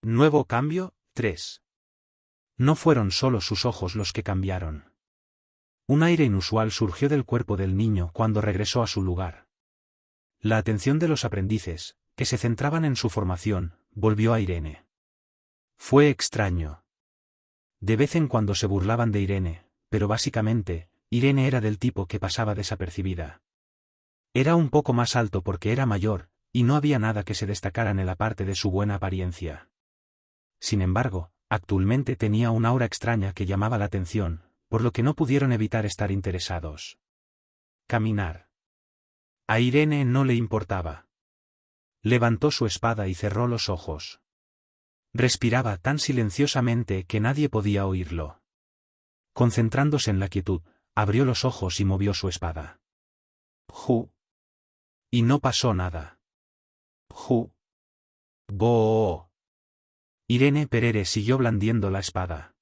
Nuevo cambio, 3. No fueron solo sus ojos los que cambiaron. Un aire inusual surgió del cuerpo del niño cuando regresó a su lugar. La atención de los aprendices, que se centraban en su formación, volvió a Irene. Fue extraño. De vez en cuando se burlaban de Irene, pero básicamente, Irene era del tipo que pasaba desapercibida. Era un poco más alto porque era mayor, y no había nada que se destacara en él aparte de su buena apariencia. Sin embargo, actualmente tenía una aura extraña que llamaba la atención, por lo que no pudieron evitar estar interesados. Caminar. A Irene no le importaba. Levantó su espada y cerró los ojos. Respiraba tan silenciosamente que nadie podía oírlo. Concentrándose en la quietud, abrió los ojos y movió su espada. ¡Ju! Y no pasó nada. ¡Ju! ¡Bo! Irene Perere siguió blandiendo la espada.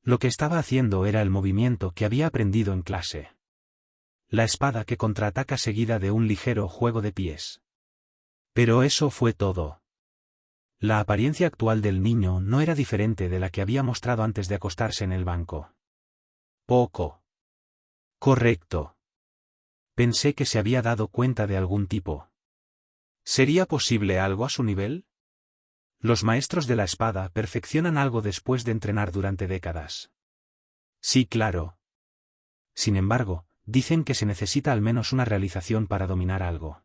Lo que estaba haciendo era el movimiento que había aprendido en clase. La espada que contraataca seguida de un ligero juego de pies. Pero eso fue todo. La apariencia actual del niño no era diferente de la que había mostrado antes de acostarse en el banco. Poco. Correcto. Pensé que se había dado cuenta de algún tipo. ¿Sería posible algo a su nivel? Los maestros de la espada perfeccionan algo después de entrenar durante décadas. Sí, claro. Sin embargo, dicen que se necesita al menos una realización para dominar algo.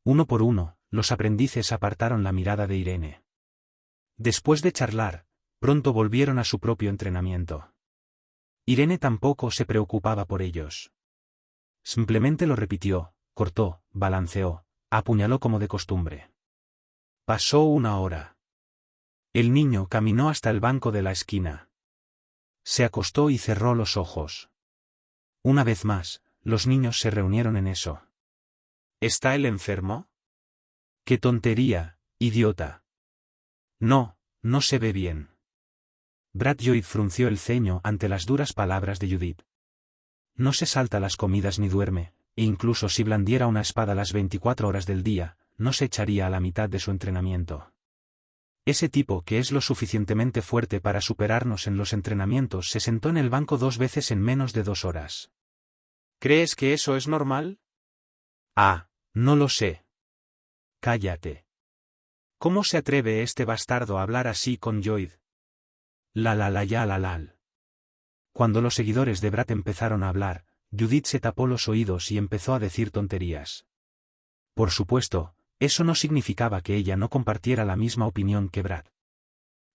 Uno por uno, los aprendices apartaron la mirada de Irene. Después de charlar, pronto volvieron a su propio entrenamiento. Irene tampoco se preocupaba por ellos. Simplemente lo repitió, cortó, balanceó, apuñaló como de costumbre. Pasó una hora. El niño caminó hasta el banco de la esquina. Se acostó y cerró los ojos. Una vez más, los niños se reunieron en eso. ¿Está él enfermo? ¡Qué tontería, idiota! No, no se ve bien. Brad Lloyd frunció el ceño ante las duras palabras de Judith. No se salta las comidas ni duerme, e incluso si blandiera una espada las 24 horas del día, no se echaría a la mitad de su entrenamiento. Ese tipo que es lo suficientemente fuerte para superarnos en los entrenamientos se sentó en el banco 2 veces en menos de 2 horas. ¿Crees que eso es normal? Ah, no lo sé. Cállate. ¿Cómo se atreve este bastardo a hablar así con Lloyd? La. Cuando los seguidores de Brad empezaron a hablar, Judith se tapó los oídos y empezó a decir tonterías. Por supuesto, eso no significaba que ella no compartiera la misma opinión que Brad.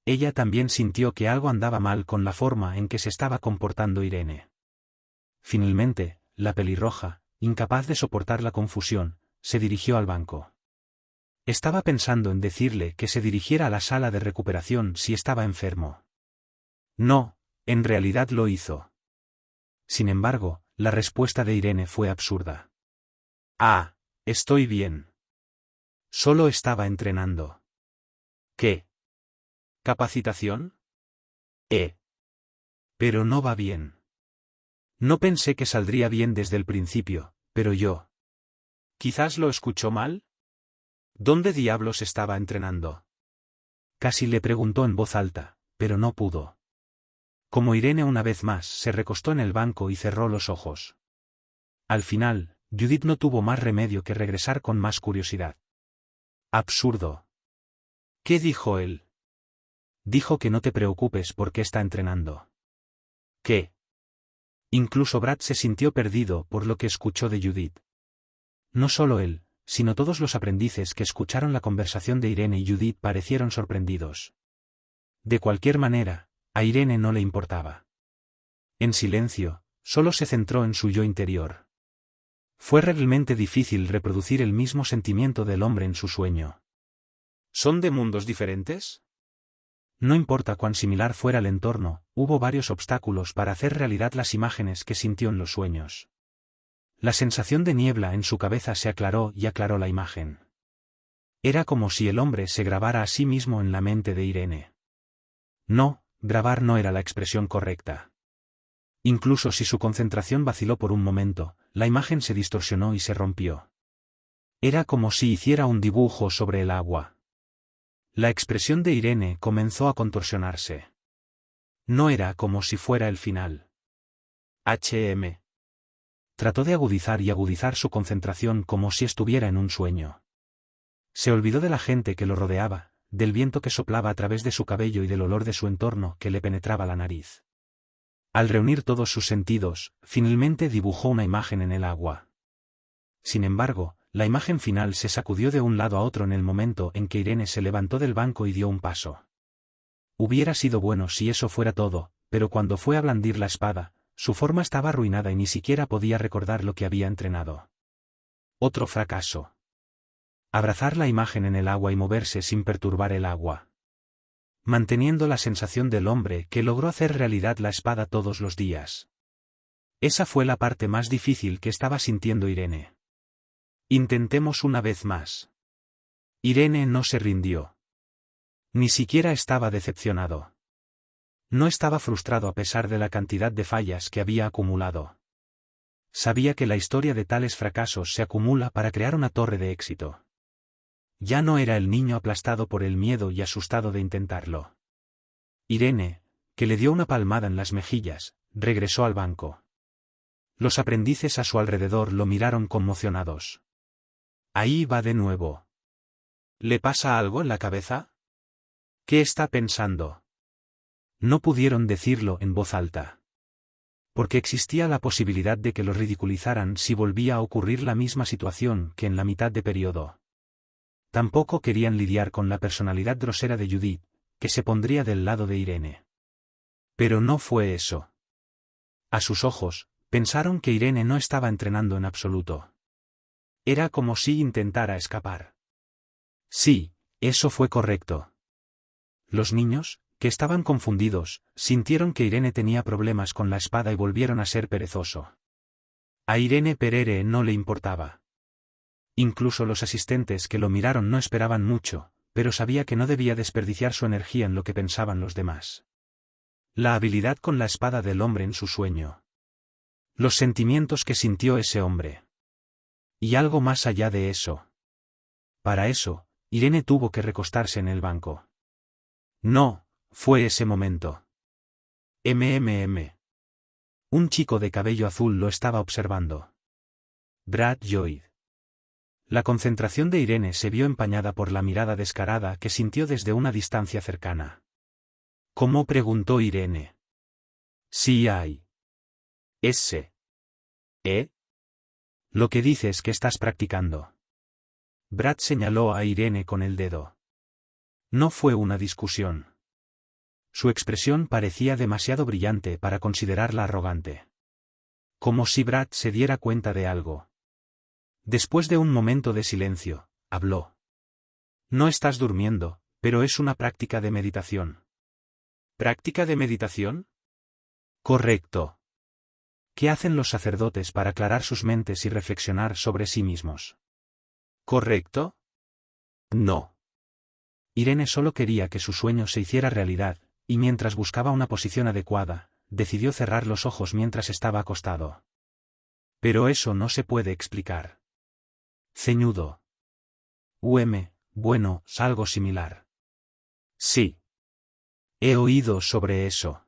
Ella también sintió que algo andaba mal con la forma en que se estaba comportando Irene. Finalmente, la pelirroja, incapaz de soportar la confusión, se dirigió al banco. Estaba pensando en decirle que se dirigiera a la sala de recuperación si estaba enfermo. No, en realidad lo hizo. Sin embargo, la respuesta de Irene fue absurda. Ah, estoy bien. Solo estaba entrenando. ¿Qué? ¿Capacitación? Pero no va bien. No pensé que saldría bien desde el principio, pero yo. ¿Quizás lo escuchó mal? ¿Dónde diablos estaba entrenando? Casi le preguntó en voz alta, pero no pudo. Como Irene una vez más se recostó en el banco y cerró los ojos. Al final, Judith no tuvo más remedio que regresar con más curiosidad. Absurdo. ¿Qué dijo él? Dijo que no te preocupes porque está entrenando. ¿Qué? Incluso Brad se sintió perdido por lo que escuchó de Judith. No solo él, sino todos los aprendices que escucharon la conversación de Irene y Judith parecieron sorprendidos. De cualquier manera, a Irene no le importaba. En silencio, solo se centró en su yo interior. Fue realmente difícil reproducir el mismo sentimiento del hombre en su sueño. ¿Son de mundos diferentes? No importa cuán similar fuera el entorno, hubo varios obstáculos para hacer realidad las imágenes que sintió en los sueños. La sensación de niebla en su cabeza se aclaró y aclaró la imagen. Era como si el hombre se grabara a sí mismo en la mente de Irene. No, grabar no era la expresión correcta. Incluso si su concentración vaciló por un momento, la imagen se distorsionó y se rompió. Era como si hiciera un dibujo sobre el agua. La expresión de Irene comenzó a contorsionarse. No era como si fuera el final. Trató de agudizar y agudizar su concentración como si estuviera en un sueño. Se olvidó de la gente que lo rodeaba, del viento que soplaba a través de su cabello y del olor de su entorno que le penetraba la nariz. Al reunir todos sus sentidos, finalmente dibujó una imagen en el agua. Sin embargo, la imagen final se sacudió de un lado a otro en el momento en que Irene se levantó del banco y dio un paso. Hubiera sido bueno si eso fuera todo, pero cuando fue a blandir la espada, su forma estaba arruinada y ni siquiera podía recordar lo que había entrenado. Otro fracaso. Abrazar la imagen en el agua y moverse sin perturbar el agua. Manteniendo la sensación del hombre que logró hacer realidad la espada todos los días. Esa fue la parte más difícil que estaba sintiendo Irene. Intentemos una vez más. Irene no se rindió. Ni siquiera estaba decepcionado. No estaba frustrado a pesar de la cantidad de fallas que había acumulado. Sabía que la historia de tales fracasos se acumula para crear una torre de éxito. Ya no era el niño aplastado por el miedo y asustado de intentarlo. Irene, que le dio una palmada en las mejillas, regresó al banco. Los aprendices a su alrededor lo miraron conmocionados. Ahí va de nuevo. ¿Le pasa algo en la cabeza? ¿Qué está pensando? No pudieron decirlo en voz alta. Porque existía la posibilidad de que lo ridiculizaran si volvía a ocurrir la misma situación que en la mitad de periodo. Tampoco querían lidiar con la personalidad grosera de Judith, que se pondría del lado de Irene. Pero no fue eso. A sus ojos, pensaron que Irene no estaba entrenando en absoluto. Era como si intentara escapar. Sí, eso fue correcto. Los niños, que estaban confundidos, sintieron que Irene tenía problemas con la espada y volvieron a ser perezoso. A Irene Perere no le importaba. Incluso los asistentes que lo miraron no esperaban mucho, pero sabía que no debía desperdiciar su energía en lo que pensaban los demás. La habilidad con la espada del hombre en su sueño. Los sentimientos que sintió ese hombre. Y algo más allá de eso. Para eso, Irene tuvo que recostarse en el banco. No, fue ese momento. Un chico de cabello azul lo estaba observando. Brad Lloyd. La concentración de Irene se vio empañada por la mirada descarada que sintió desde una distancia cercana. ¿Cómo?, preguntó Irene. Sí hay. Ese. Lo que dices que estás practicando. Brad señaló a Irene con el dedo. No fue una discusión. Su expresión parecía demasiado brillante para considerarla arrogante. Como si Brad se diera cuenta de algo. Después de un momento de silencio, habló. No estás durmiendo, pero es una práctica de meditación. ¿Práctica de meditación? Correcto. ¿Qué hacen los sacerdotes para aclarar sus mentes y reflexionar sobre sí mismos? ¿Correcto? No. Irene solo quería que su sueño se hiciera realidad, y mientras buscaba una posición adecuada, decidió cerrar los ojos mientras estaba acostado. Pero eso no se puede explicar. Ceñudo. Bueno, algo similar. Sí. He oído sobre eso.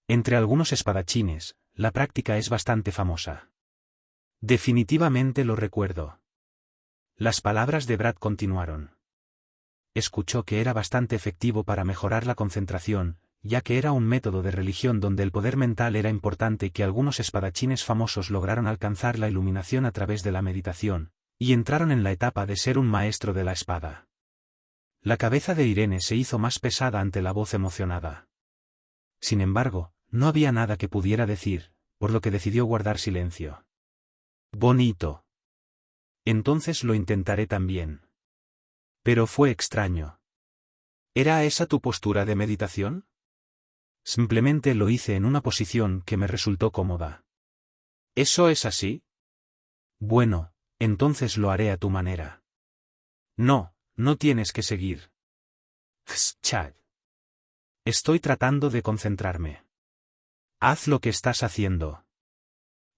Entre algunos espadachines, la práctica es bastante famosa. Definitivamente lo recuerdo. Las palabras de Brad continuaron. Escuchó que era bastante efectivo para mejorar la concentración, ya que era un método de religión donde el poder mental era importante y que algunos espadachines famosos lograron alcanzar la iluminación a través de la meditación, y entraron en la etapa de ser un maestro de la espada. La cabeza de Irene se hizo más pesada ante la voz emocionada. Sin embargo, no había nada que pudiera decir, por lo que decidió guardar silencio. Bonito. Entonces lo intentaré también. Pero fue extraño. ¿Era esa tu postura de meditación? Simplemente lo hice en una posición que me resultó cómoda. ¿Eso es así? Bueno, entonces lo haré a tu manera. No, no tienes que seguir. Chad. Estoy tratando de concentrarme. Haz lo que estás haciendo.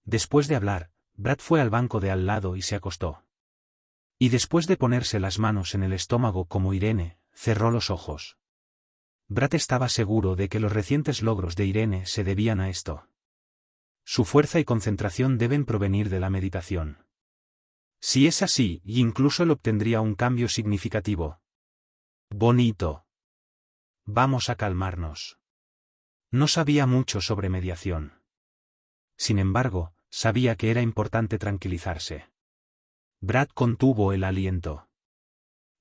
Después de hablar, Brad fue al banco de al lado y se acostó. Y después de ponerse las manos en el estómago como Irene, cerró los ojos. Brad estaba seguro de que los recientes logros de Irene se debían a esto. Su fuerza y concentración deben provenir de la meditación. Si es así, incluso él obtendría un cambio significativo. Bonito. Vamos a calmarnos. No sabía mucho sobre mediación. Sin embargo, sabía que era importante tranquilizarse. Brad contuvo el aliento.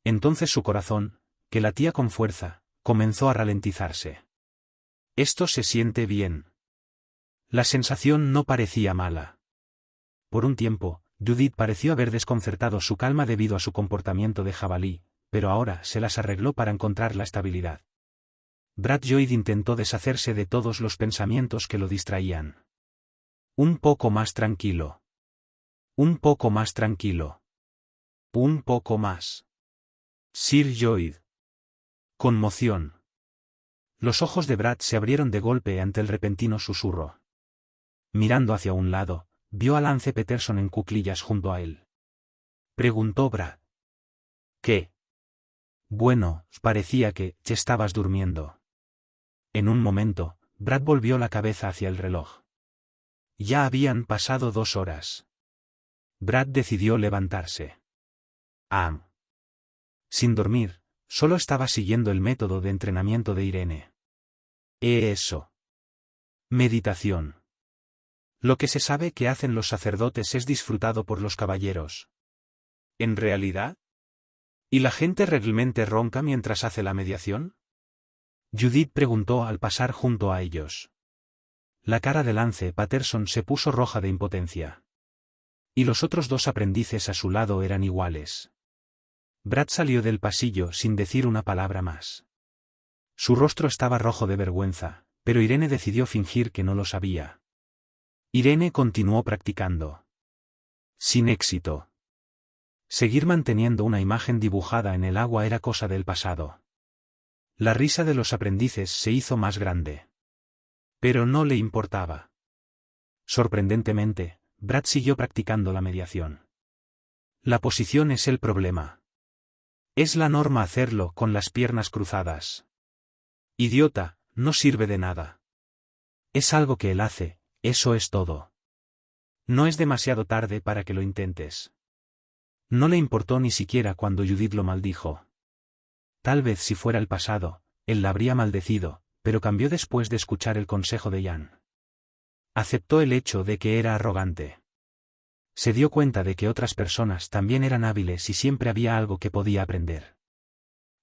Entonces su corazón, que latía con fuerza, comenzó a ralentizarse. Esto se siente bien. La sensación no parecía mala. Por un tiempo, Judith pareció haber desconcertado su calma debido a su comportamiento de jabalí, pero ahora se las arregló para encontrar la estabilidad. Brad Lloyd intentó deshacerse de todos los pensamientos que lo distraían. Un poco más tranquilo. Un poco más tranquilo. Un poco más. Sir Lloyd. Conmoción. Los ojos de Brad se abrieron de golpe ante el repentino susurro. Mirando hacia un lado, vio a Lance Peterson en cuclillas junto a él. Preguntó Brad. ¿Qué? Bueno, parecía que te estabas durmiendo. En un momento, Brad volvió la cabeza hacia el reloj. Ya habían pasado 2 horas. Brad decidió levantarse. Sin dormir, solo estaba siguiendo el método de entrenamiento de Irene. Eso. Meditación. Lo que se sabe que hacen los sacerdotes es disfrutado por los caballeros. ¿En realidad? ¿Y la gente realmente ronca mientras hace la mediación? Judith preguntó al pasar junto a ellos. La cara de Lance Patterson se puso roja de impotencia. Y los otros 2 aprendices a su lado eran iguales. Brad salió del pasillo sin decir una palabra más. Su rostro estaba rojo de vergüenza, pero Irene decidió fingir que no lo sabía. Irene continuó practicando. Sin éxito. Seguir manteniendo una imagen dibujada en el agua era cosa del pasado. La risa de los aprendices se hizo más grande. Pero no le importaba. Sorprendentemente, Brad siguió practicando la mediación. La posición es el problema. Es la norma hacerlo con las piernas cruzadas. Idiota, no sirve de nada. Es algo que él hace, eso es todo. No es demasiado tarde para que lo intentes. No le importó ni siquiera cuando Judith lo maldijo. Tal vez si fuera el pasado, él la habría maldecido, pero cambió después de escuchar el consejo de Jan. Aceptó el hecho de que era arrogante. Se dio cuenta de que otras personas también eran hábiles y siempre había algo que podía aprender.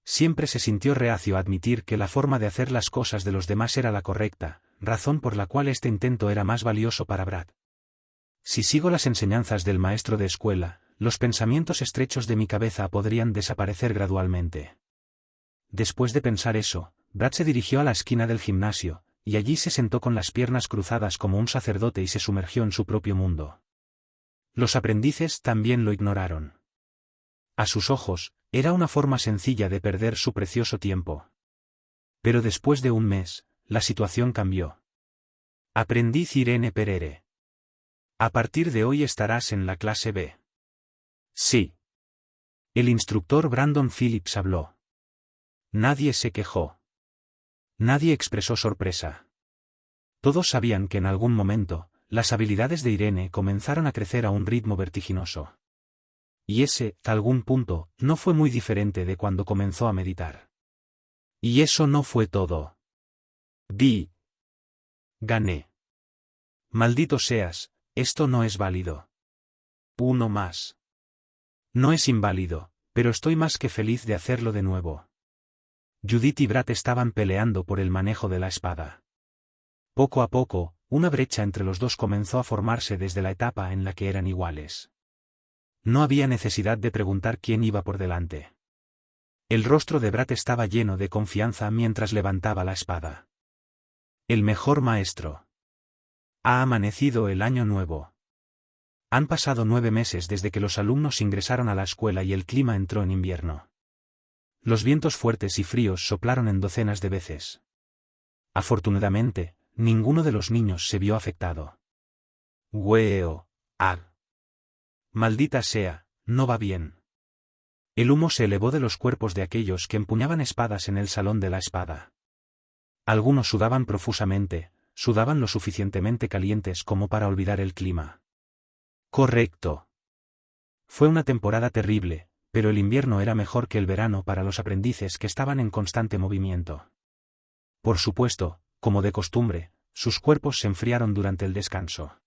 Siempre se sintió reacio a admitir que la forma de hacer las cosas de los demás era la correcta, razón por la cual este intento era más valioso para Brad. Si sigo las enseñanzas del maestro de escuela, los pensamientos estrechos de mi cabeza podrían desaparecer gradualmente. Después de pensar eso, Brad se dirigió a la esquina del gimnasio, y allí se sentó con las piernas cruzadas como un sacerdote y se sumergió en su propio mundo. Los aprendices también lo ignoraron. A sus ojos, era una forma sencilla de perder su precioso tiempo. Pero después de un mes, la situación cambió. Aprendiz Irene Perere. A partir de hoy estarás en la clase B. Sí. El instructor Brandon Phillips habló. Nadie se quejó. Nadie expresó sorpresa. Todos sabían que en algún momento, las habilidades de Irene comenzaron a crecer a un ritmo vertiginoso. Y ese, a algún punto, no fue muy diferente de cuando comenzó a meditar. Y eso no fue todo. Gané. Maldito seas, esto no es válido. Uno más. No es inválido, pero estoy más que feliz de hacerlo de nuevo. Judith y Brad estaban peleando por el manejo de la espada. Poco a poco, una brecha entre los dos comenzó a formarse desde la etapa en la que eran iguales. No había necesidad de preguntar quién iba por delante. El rostro de Brad estaba lleno de confianza mientras levantaba la espada. El mejor maestro. Ha amanecido el año nuevo. Han pasado 9 meses desde que los alumnos ingresaron a la escuela y el clima entró en invierno. Los vientos fuertes y fríos soplaron en docenas de veces. Afortunadamente, ninguno de los niños se vio afectado. Maldita sea, no va bien. El humo se elevó de los cuerpos de aquellos que empuñaban espadas en el salón de la espada. Algunos sudaban profusamente, sudaban lo suficientemente calientes como para olvidar el clima. Correcto. Fue una temporada terrible, pero el invierno era mejor que el verano para los aprendices que estaban en constante movimiento. Por supuesto, como de costumbre, sus cuerpos se enfriaron durante el descanso.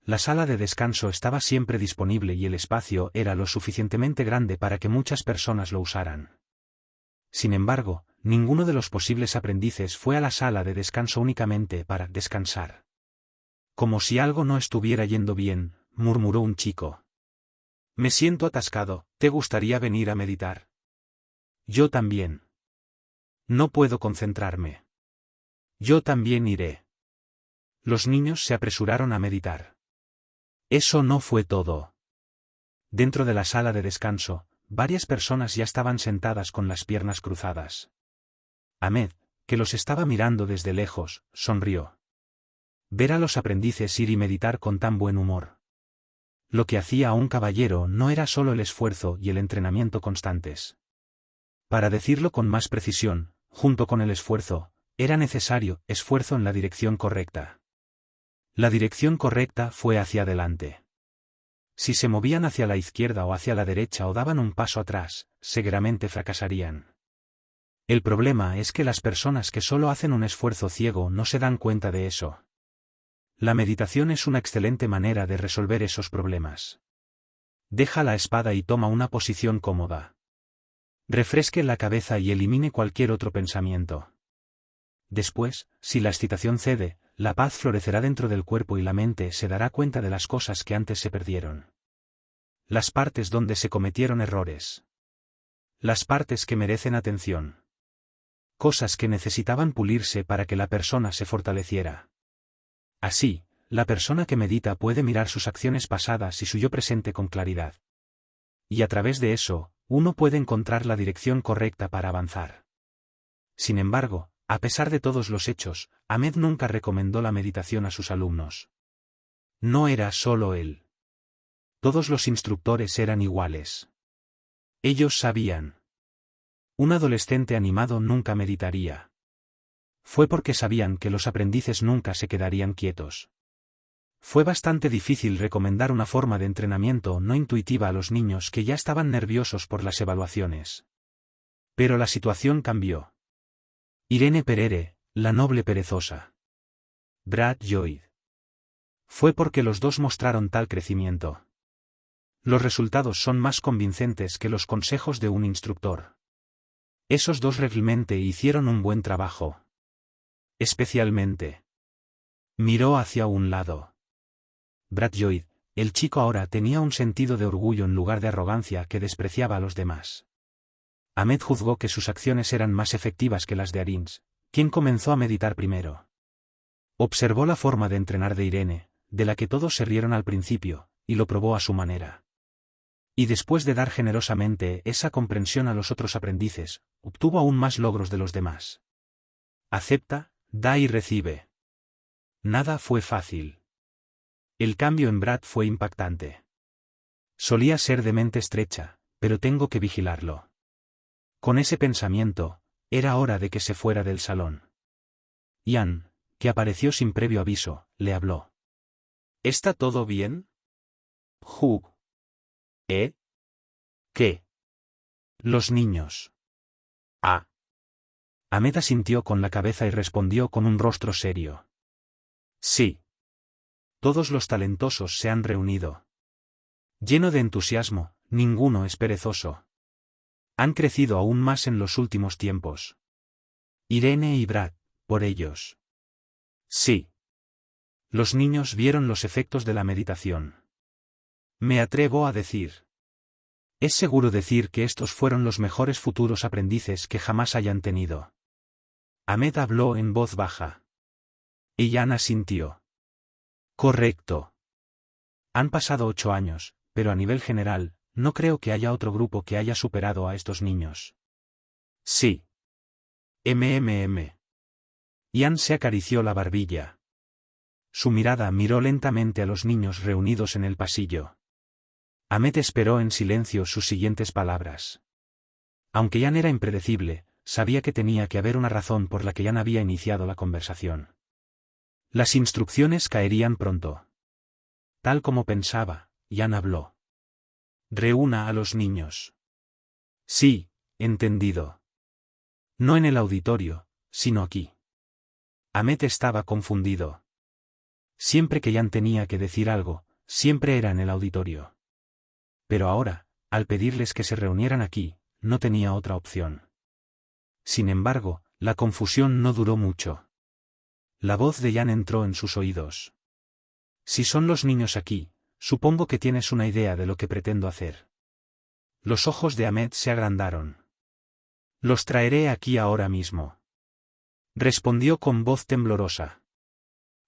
La sala de descanso estaba siempre disponible y el espacio era lo suficientemente grande para que muchas personas lo usaran. Sin embargo, ninguno de los posibles aprendices fue a la sala de descanso únicamente para descansar. Como si algo no estuviera yendo bien, murmuró un chico. Me siento atascado, ¿te gustaría venir a meditar? Yo también. No puedo concentrarme. Yo también iré. Los niños se apresuraron a meditar. Eso no fue todo. Dentro de la sala de descanso, varias personas ya estaban sentadas con las piernas cruzadas. Ahmed, que los estaba mirando desde lejos, sonrió. Ver a los aprendices ir y meditar con tan buen humor. Lo que hacía a un caballero no era solo el esfuerzo y el entrenamiento constantes. Para decirlo con más precisión, junto con el esfuerzo, era necesario esfuerzo en la dirección correcta. La dirección correcta fue hacia adelante. Si se movían hacia la izquierda o hacia la derecha o daban un paso atrás, seguramente fracasarían. El problema es que las personas que solo hacen un esfuerzo ciego no se dan cuenta de eso. La meditación es una excelente manera de resolver esos problemas. Deja la espada y toma una posición cómoda. Refresque la cabeza y elimine cualquier otro pensamiento. Después, si la excitación cede, la paz florecerá dentro del cuerpo y la mente se dará cuenta de las cosas que antes se perdieron. Las partes donde se cometieron errores. Las partes que merecen atención. Cosas que necesitaban pulirse para que la persona se fortaleciera. Así, la persona que medita puede mirar sus acciones pasadas y su yo presente con claridad. Y a través de eso, uno puede encontrar la dirección correcta para avanzar. Sin embargo, a pesar de todos los hechos, Ahmed nunca recomendó la meditación a sus alumnos. No era solo él. Todos los instructores eran iguales. Ellos sabían. Un adolescente animado nunca meditaría. Fue porque sabían que los aprendices nunca se quedarían quietos. Fue bastante difícil recomendar una forma de entrenamiento no intuitiva a los niños que ya estaban nerviosos por las evaluaciones. Pero la situación cambió. Irene Perere, la noble perezosa. Brad Lloyd. Fue porque los dos mostraron tal crecimiento. Los resultados son más convincentes que los consejos de un instructor. Esos dos realmente hicieron un buen trabajo. Especialmente. Miró hacia un lado. Brad Lloyd, el chico ahora tenía un sentido de orgullo en lugar de arrogancia que despreciaba a los demás. Ahmed juzgó que sus acciones eran más efectivas que las de Arins, quien comenzó a meditar primero. Observó la forma de entrenar de Irene, de la que todos se rieron al principio, y lo probó a su manera. Y después de dar generosamente esa comprensión a los otros aprendices, obtuvo aún más logros de los demás. Acepta, da y recibe. Nada fue fácil. El cambio en Brad fue impactante. Solía ser de mente estrecha, pero tengo que vigilarlo. Con ese pensamiento, era hora de que se fuera del salón. Ian, que apareció sin previo aviso, le habló. ¿Está todo bien? Hugh. ¿Eh? ¿Qué? Los niños. Ah. Ahmed asintió con la cabeza y respondió con un rostro serio. Sí. Todos los talentosos se han reunido. Lleno de entusiasmo, ninguno es perezoso. Han crecido aún más en los últimos tiempos. Irene y Brad, por ellos. Sí. Los niños vieron los efectos de la meditación. Me atrevo a decir. Es seguro decir que estos fueron los mejores futuros aprendices que jamás hayan tenido. Ahmed habló en voz baja. Ian asintió. Correcto. Han pasado 8 años, pero a nivel general, no creo que haya otro grupo que haya superado a estos niños. Sí. Ian se acarició la barbilla. Su mirada miró lentamente a los niños reunidos en el pasillo. Ahmed esperó en silencio sus siguientes palabras. Aunque Jan era impredecible, sabía que tenía que haber una razón por la que Jan había iniciado la conversación. Las instrucciones caerían pronto. Tal como pensaba, Jan habló. Reúna a los niños. Sí, entendido. No en el auditorio, sino aquí. Ahmed estaba confundido. Siempre que Jan tenía que decir algo, siempre era en el auditorio. Pero ahora, al pedirles que se reunieran aquí, no tenía otra opción. Sin embargo, la confusión no duró mucho. La voz de Jan entró en sus oídos. Si son los niños aquí, supongo que tienes una idea de lo que pretendo hacer. Los ojos de Ahmed se agrandaron. Los traeré aquí ahora mismo. Respondió con voz temblorosa.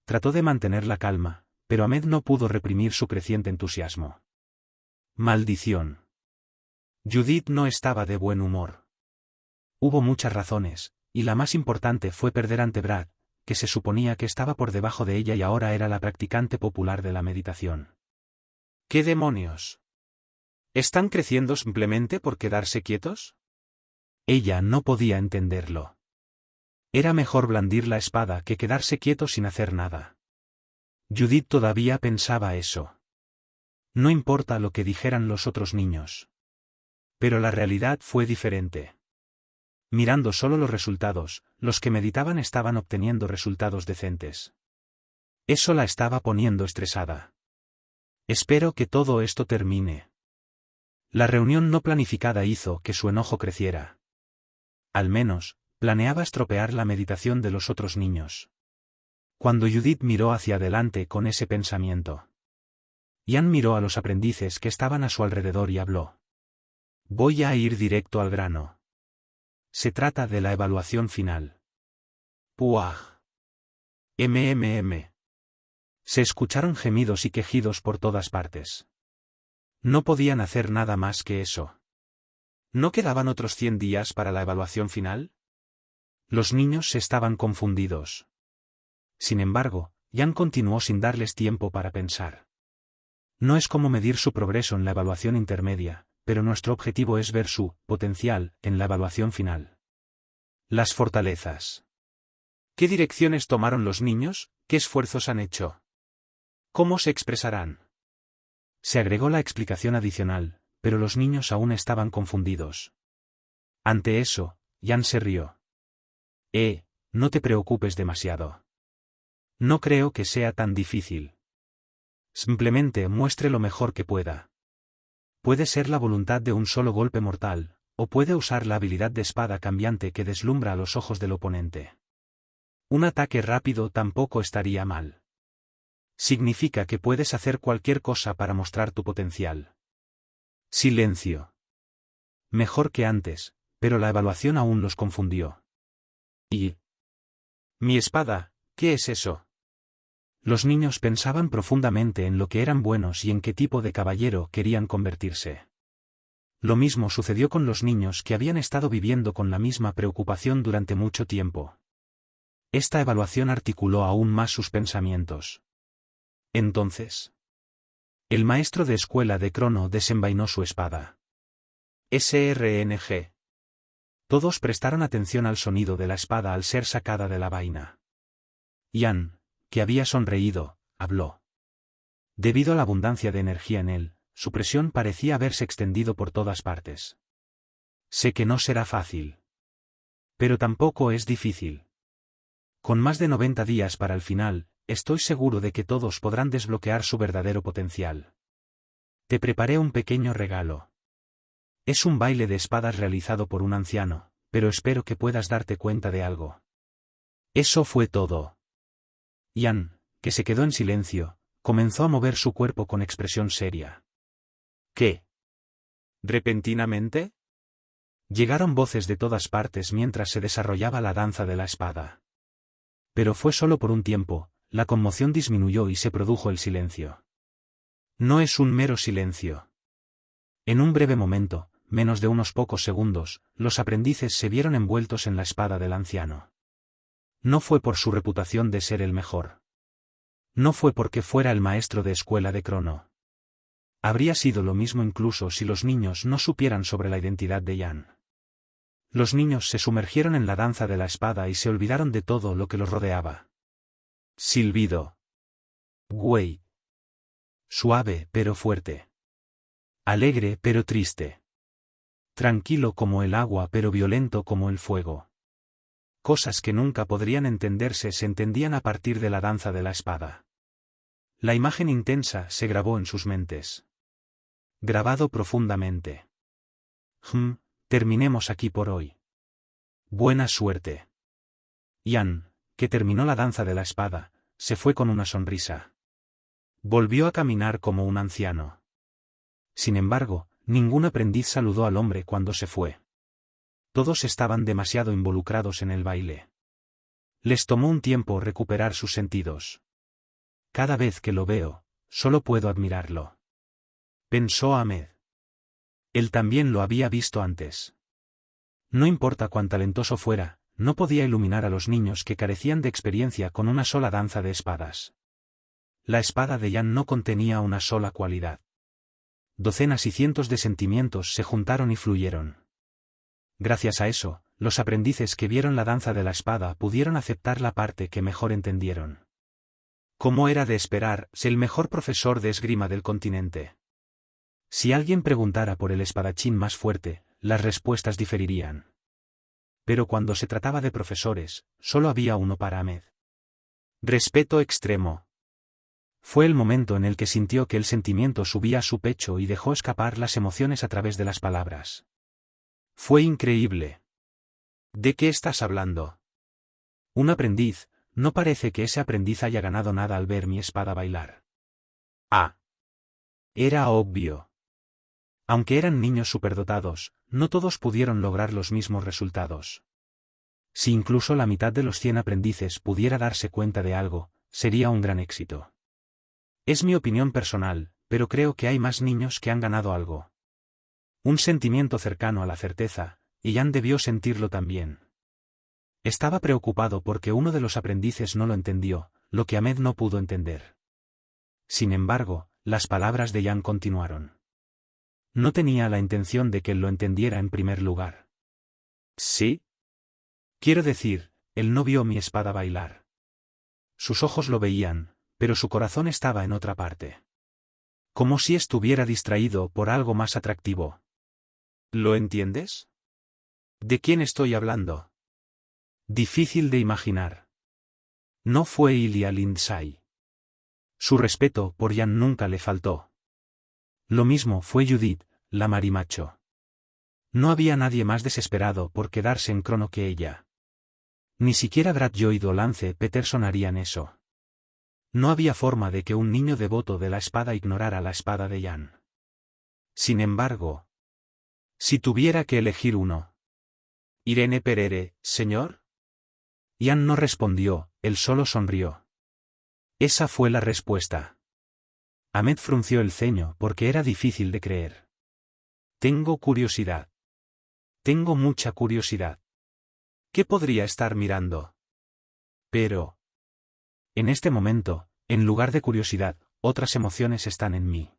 Trató de mantener la calma, pero Ahmed no pudo reprimir su creciente entusiasmo. Maldición. Judith no estaba de buen humor. Hubo muchas razones, y la más importante fue perder ante Brad, que se suponía que estaba por debajo de ella y ahora era la practicante popular de la meditación. ¿Qué demonios? ¿Están creciendo simplemente por quedarse quietos? Ella no podía entenderlo. Era mejor blandir la espada que quedarse quieto sin hacer nada. Judith todavía pensaba eso. No importa lo que dijeran los otros niños. Pero la realidad fue diferente. Mirando solo los resultados, los que meditaban estaban obteniendo resultados decentes. Eso la estaba poniendo estresada. Espero que todo esto termine. La reunión no planificada hizo que su enojo creciera. Al menos, planeaba estropear la meditación de los otros niños. Cuando Judith miró hacia adelante con ese pensamiento, Jan miró a los aprendices que estaban a su alrededor y habló. Voy a ir directo al grano. Se trata de la evaluación final. ¡Puaj! Se escucharon gemidos y quejidos por todas partes. No podían hacer nada más que eso. ¿No quedaban otros 100 días para la evaluación final? Los niños estaban confundidos. Sin embargo, Jan continuó sin darles tiempo para pensar. No es como medir su progreso en la evaluación intermedia, pero nuestro objetivo es ver su potencial en la evaluación final. Las fortalezas. ¿Qué direcciones tomaron los niños? ¿Qué esfuerzos han hecho? ¿Cómo se expresarán? Se agregó la explicación adicional, pero los niños aún estaban confundidos. Ante eso, Jan se rió. No te preocupes demasiado. No creo que sea tan difícil. Simplemente muestre lo mejor que pueda. Puede ser la voluntad de un solo golpe mortal, o puede usar la habilidad de espada cambiante que deslumbra a los ojos del oponente. Un ataque rápido tampoco estaría mal. Significa que puedes hacer cualquier cosa para mostrar tu potencial. Silencio. Mejor que antes, pero la evaluación aún los confundió. ¿Y mi espada, qué es eso? Los niños pensaban profundamente en lo que eran buenos y en qué tipo de caballero querían convertirse. Lo mismo sucedió con los niños que habían estado viviendo con la misma preocupación durante mucho tiempo. Esta evaluación articuló aún más sus pensamientos. Entonces, el maestro de escuela de Crono desenvainó su espada. SRNG. Todos prestaron atención al sonido de la espada al ser sacada de la vaina. Jan, que había sonreído, habló. Debido a la abundancia de energía en él, su presión parecía haberse extendido por todas partes. Sé que no será fácil. Pero tampoco es difícil. Con más de 90 días para el final, estoy seguro de que todos podrán desbloquear su verdadero potencial. Te preparé un pequeño regalo. Es un baile de espadas realizado por un anciano, pero espero que puedas darte cuenta de algo. Eso fue todo. Jan, que se quedó en silencio, comenzó a mover su cuerpo con expresión seria. ¿Qué? ¿Repentinamente? Llegaron voces de todas partes mientras se desarrollaba la danza de la espada. Pero fue solo por un tiempo, la conmoción disminuyó y se produjo el silencio. No es un mero silencio. En un breve momento, menos de unos pocos segundos, los aprendices se vieron envueltos en la espada del anciano. No fue por su reputación de ser el mejor. No fue porque fuera el maestro de escuela de Crono. Habría sido lo mismo incluso si los niños no supieran sobre la identidad de Jan. Los niños se sumergieron en la danza de la espada y se olvidaron de todo lo que los rodeaba. Silbido. Güey. Suave pero fuerte. Alegre pero triste. Tranquilo como el agua pero violento como el fuego. Cosas que nunca podrían entenderse se entendían a partir de la danza de la espada. La imagen intensa se grabó en sus mentes. Grabado profundamente. Terminemos aquí por hoy. Buena suerte. Jan, que terminó la danza de la espada, se fue con una sonrisa. Volvió a caminar como un anciano. Sin embargo, ningún aprendiz saludó al hombre cuando se fue. Todos estaban demasiado involucrados en el baile. Les tomó un tiempo recuperar sus sentidos. Cada vez que lo veo, solo puedo admirarlo. Pensó Ahmed. Él también lo había visto antes. No importa cuán talentoso fuera, no podía iluminar a los niños que carecían de experiencia con una sola danza de espadas. La espada de Jan no contenía una sola cualidad. Docenas y cientos de sentimientos se juntaron y fluyeron. Gracias a eso, los aprendices que vieron la danza de la espada pudieron aceptar la parte que mejor entendieron. Como era de esperar, es el mejor profesor de esgrima del continente. Si alguien preguntara por el espadachín más fuerte, las respuestas diferirían. Pero cuando se trataba de profesores, solo había uno para Ahmed. Respeto extremo. Fue el momento en el que sintió que el sentimiento subía a su pecho y dejó escapar las emociones a través de las palabras. Fue increíble. ¿De qué estás hablando? Un aprendiz, no parece que ese aprendiz haya ganado nada al ver mi espada bailar. Ah. Era obvio. Aunque eran niños superdotados, no todos pudieron lograr los mismos resultados. Si incluso la mitad de los 100 aprendices pudiera darse cuenta de algo, sería un gran éxito. Es mi opinión personal, pero creo que hay más niños que han ganado algo. Un sentimiento cercano a la certeza, y Jan debió sentirlo también. Estaba preocupado porque uno de los aprendices no lo entendió, lo que Ahmed no pudo entender. Sin embargo, las palabras de Jan continuaron. No tenía la intención de que él lo entendiera en primer lugar. ¿Sí? Quiero decir, él no vio mi espada bailar. Sus ojos lo veían, pero su corazón estaba en otra parte. Como si estuviera distraído por algo más atractivo. ¿Lo entiendes? ¿De quién estoy hablando? Difícil de imaginar. No fue Ilia Lindsay. Su respeto por Jan nunca le faltó. Lo mismo fue Judith, la marimacho. No había nadie más desesperado por quedarse en crono que ella. Ni siquiera Bradshaw o Lance Peterson harían eso. No había forma de que un niño devoto de la espada ignorara la espada de Jan. Sin embargo, si tuviera que elegir uno. Irene Perere, señor. Jan no respondió, él solo sonrió. Esa fue la respuesta. Ahmed frunció el ceño porque era difícil de creer. Tengo curiosidad. Tengo mucha curiosidad. ¿Qué podría estar mirando? Pero. En este momento, en lugar de curiosidad, otras emociones están en mí.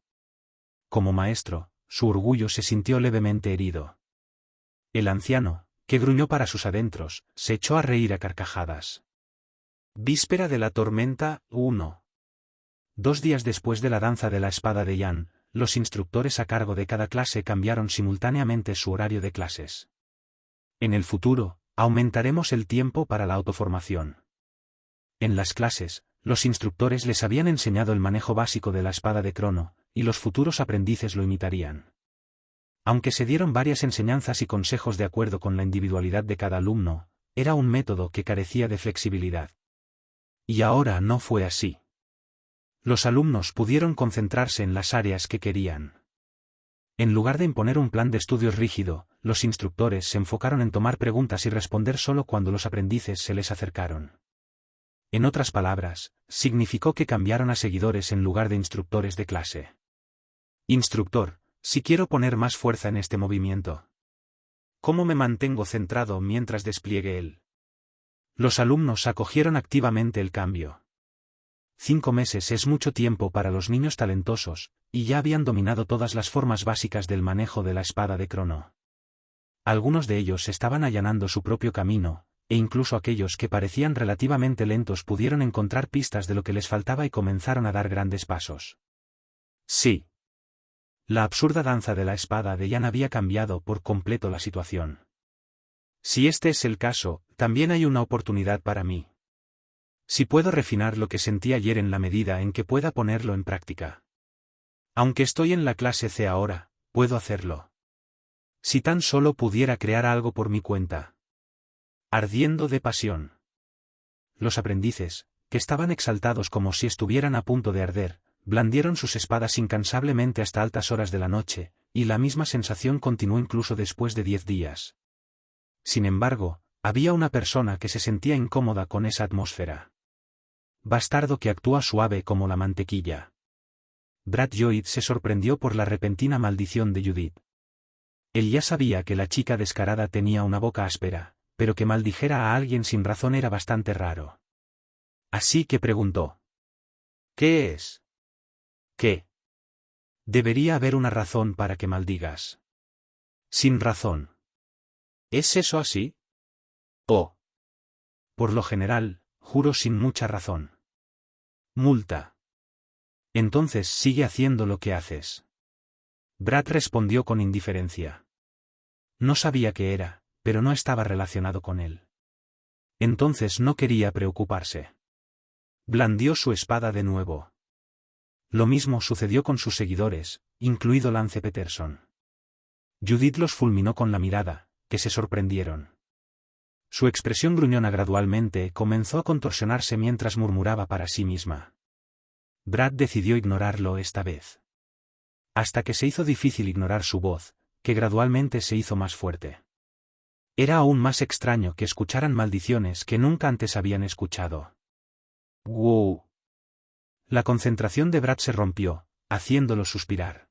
Como maestro, su orgullo se sintió levemente herido. El anciano, que gruñó para sus adentros, se echó a reír a carcajadas. Víspera de la tormenta, 1. 2 días después de la danza de la espada de Jan, los instructores a cargo de cada clase cambiaron simultáneamente su horario de clases. En el futuro, aumentaremos el tiempo para la autoformación. En las clases, los instructores les habían enseñado el manejo básico de la espada de Crono, y los futuros aprendices lo imitarían. Aunque se dieron varias enseñanzas y consejos de acuerdo con la individualidad de cada alumno, era un método que carecía de flexibilidad. Y ahora no fue así. Los alumnos pudieron concentrarse en las áreas que querían. En lugar de imponer un plan de estudios rígido, los instructores se enfocaron en tomar preguntas y responder solo cuando los aprendices se les acercaron. En otras palabras, significó que cambiaron a seguidores en lugar de instructores de clase. Instructor, si quiero poner más fuerza en este movimiento. ¿Cómo me mantengo centrado mientras despliegue él? Los alumnos acogieron activamente el cambio. 5 meses es mucho tiempo para los niños talentosos, y ya habían dominado todas las formas básicas del manejo de la espada de Crono. Algunos de ellos estaban allanando su propio camino, e incluso aquellos que parecían relativamente lentos pudieron encontrar pistas de lo que les faltaba y comenzaron a dar grandes pasos. Sí. La absurda danza de la espada de Yan había cambiado por completo la situación. Si este es el caso, también hay una oportunidad para mí. Si puedo refinar lo que sentí ayer en la medida en que pueda ponerlo en práctica. Aunque estoy en la clase C ahora, puedo hacerlo. Si tan solo pudiera crear algo por mi cuenta. Ardiendo de pasión. Los aprendices, que estaban exaltados como si estuvieran a punto de arder, blandieron sus espadas incansablemente hasta altas horas de la noche, y la misma sensación continuó incluso después de 10 días. Sin embargo, había una persona que se sentía incómoda con esa atmósfera. Bastardo que actúa suave como la mantequilla. Brad Lloyd se sorprendió por la repentina maldición de Judith. Él ya sabía que la chica descarada tenía una boca áspera, pero que maldijera a alguien sin razón era bastante raro. Así que preguntó. ¿Qué es? ¿Qué? Debería haber una razón para que maldigas. Sin razón. ¿Es eso así? Oh. Por lo general, juro sin mucha razón. Multa. Entonces sigue haciendo lo que haces. Brad respondió con indiferencia. No sabía qué era, pero no estaba relacionado con él. Entonces no quería preocuparse. Blandió su espada de nuevo. Lo mismo sucedió con sus seguidores, incluido Lance Peterson. Judith los fulminó con la mirada, que se sorprendieron. Su expresión gruñona gradualmente comenzó a contorsionarse mientras murmuraba para sí misma. Brad decidió ignorarlo esta vez. Hasta que se hizo difícil ignorar su voz, que gradualmente se hizo más fuerte. Era aún más extraño que escucharan maldiciones que nunca antes habían escuchado. ¡Wow! La concentración de Brad se rompió, haciéndolo suspirar.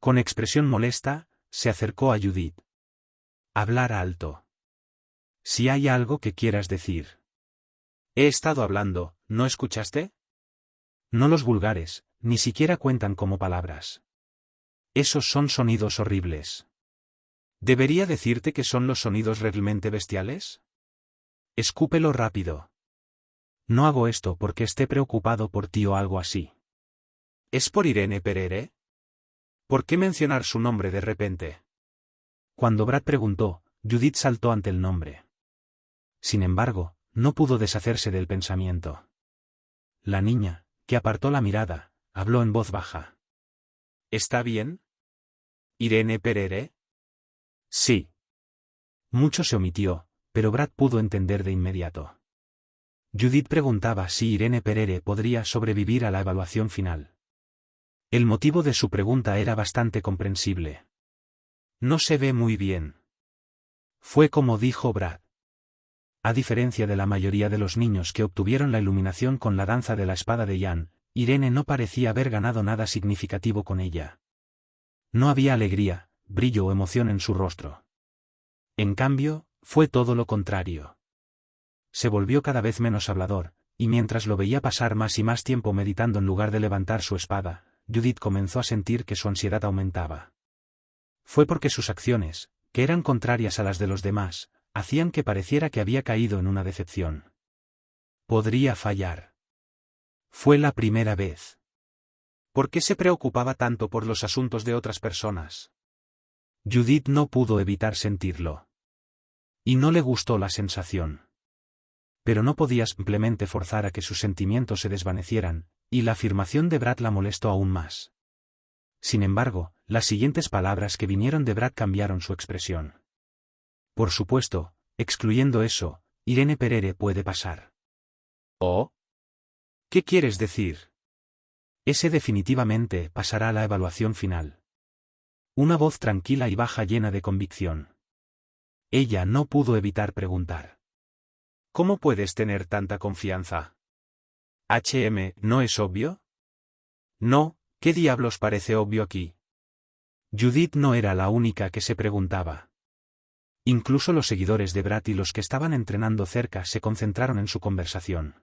Con expresión molesta, se acercó a Judith. Hablar alto. Si hay algo que quieras decir. He estado hablando, ¿no escuchaste? No los vulgares, ni siquiera cuentan como palabras. Esos son sonidos horribles. ¿Debería decirte que son los sonidos realmente bestiales? Escúpelo rápido. No hago esto porque esté preocupado por ti o algo así. ¿Es por Irene Perere? ¿Por qué mencionar su nombre de repente? Cuando Brad preguntó, Judith saltó ante el nombre. Sin embargo, no pudo deshacerse del pensamiento. La niña, que apartó la mirada, habló en voz baja. ¿Está bien? ¿Irene Perere? Sí. Mucho se omitió, pero Brad pudo entender de inmediato. Judith preguntaba si Irene Perere podría sobrevivir a la evaluación final. El motivo de su pregunta era bastante comprensible. No se ve muy bien. Fue como dijo Brad. A diferencia de la mayoría de los niños que obtuvieron la iluminación con la danza de la espada de Yan, Irene no parecía haber ganado nada significativo con ella. No había alegría, brillo o emoción en su rostro. En cambio, fue todo lo contrario. Se volvió cada vez menos hablador, y mientras lo veía pasar más y más tiempo meditando en lugar de levantar su espada, Judith comenzó a sentir que su ansiedad aumentaba. Fue porque sus acciones, que eran contrarias a las de los demás, hacían que pareciera que había caído en una decepción. Podría fallar. Fue la primera vez. ¿Por qué se preocupaba tanto por los asuntos de otras personas? Judith no pudo evitar sentirlo. Y no le gustó la sensación. Pero no podía simplemente forzar a que sus sentimientos se desvanecieran, y la afirmación de Brad la molestó aún más. Sin embargo, las siguientes palabras que vinieron de Brad cambiaron su expresión. Por supuesto, excluyendo eso, Irene Perere puede pasar. ¿Oh? ¿Qué quieres decir? Ese definitivamente pasará a la evaluación final. Una voz tranquila y baja llena de convicción. Ella no pudo evitar preguntar. ¿Cómo puedes tener tanta confianza? ¿No es obvio? No, ¿qué diablos parece obvio aquí? Judith no era la única que se preguntaba. Incluso los seguidores de Brad y los que estaban entrenando cerca se concentraron en su conversación.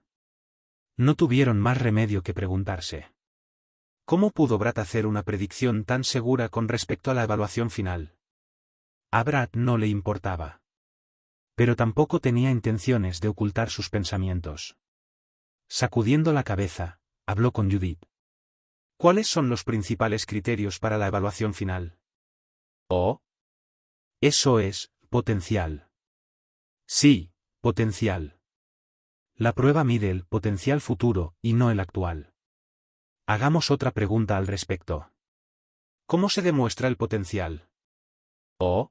No tuvieron más remedio que preguntarse. ¿Cómo pudo Brad hacer una predicción tan segura con respecto a la evaluación final? A Brad no le importaba. Pero tampoco tenía intenciones de ocultar sus pensamientos. Sacudiendo la cabeza, habló con Judith. ¿Cuáles son los principales criterios para la evaluación final? Oh. Eso es, potencial. Sí, potencial. La prueba mide el potencial futuro y no el actual. Hagamos otra pregunta al respecto. ¿Cómo se demuestra el potencial? Oh.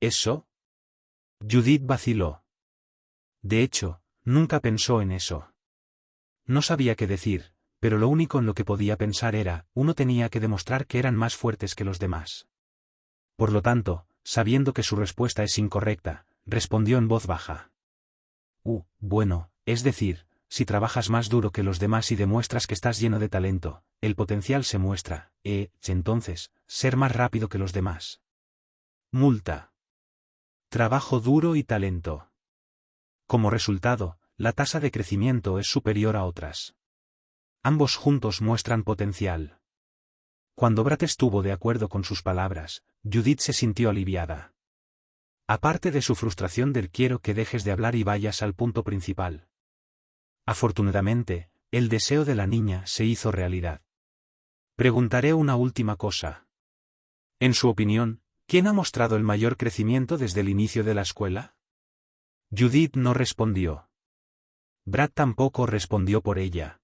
¿Eso? Judith vaciló. De hecho, nunca pensó en eso. No sabía qué decir, pero lo único en lo que podía pensar era, uno tenía que demostrar que eran más fuertes que los demás. Por lo tanto, sabiendo que su respuesta es incorrecta, respondió en voz baja. Bueno, es decir, si trabajas más duro que los demás y demuestras que estás lleno de talento, el potencial se muestra, entonces, ser más rápido que los demás. Multa. Trabajo duro y talento. Como resultado, la tasa de crecimiento es superior a otras. Ambos juntos muestran potencial. Cuando Brad estuvo de acuerdo con sus palabras, Judith se sintió aliviada. Aparte de su frustración del quiero que dejes de hablar y vayas al punto principal. Afortunadamente, el deseo de la niña se hizo realidad. Preguntaré una última cosa. En su opinión, ¿quién ha mostrado el mayor crecimiento desde el inicio de la escuela? Judith no respondió. Brad tampoco respondió por ella.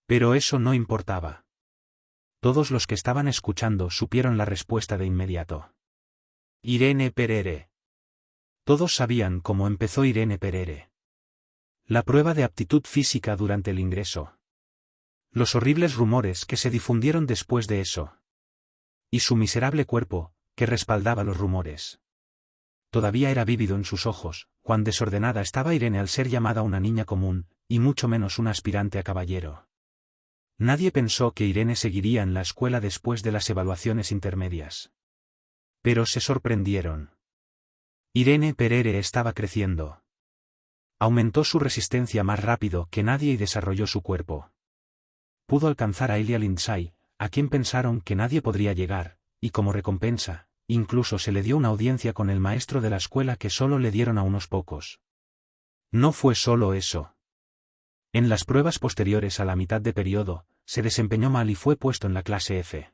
Pero eso no importaba. Todos los que estaban escuchando supieron la respuesta de inmediato. Irene Perere. Todos sabían cómo empezó Irene Perere. La prueba de aptitud física durante el ingreso. Los horribles rumores que se difundieron después de eso. Y su miserable cuerpo, que respaldaba los rumores. Todavía era vívido en sus ojos, cuán desordenada estaba Irene al ser llamada una niña común, y mucho menos una aspirante a caballero. Nadie pensó que Irene seguiría en la escuela después de las evaluaciones intermedias. Pero se sorprendieron. Irene Perere estaba creciendo. Aumentó su resistencia más rápido que nadie y desarrolló su cuerpo. Pudo alcanzar a Elia Lindsay, a quien pensaron que nadie podría llegar, y como recompensa, incluso se le dio una audiencia con el maestro de la escuela que solo le dieron a unos pocos. No fue solo eso. En las pruebas posteriores a la mitad de periodo, se desempeñó mal y fue puesto en la clase F.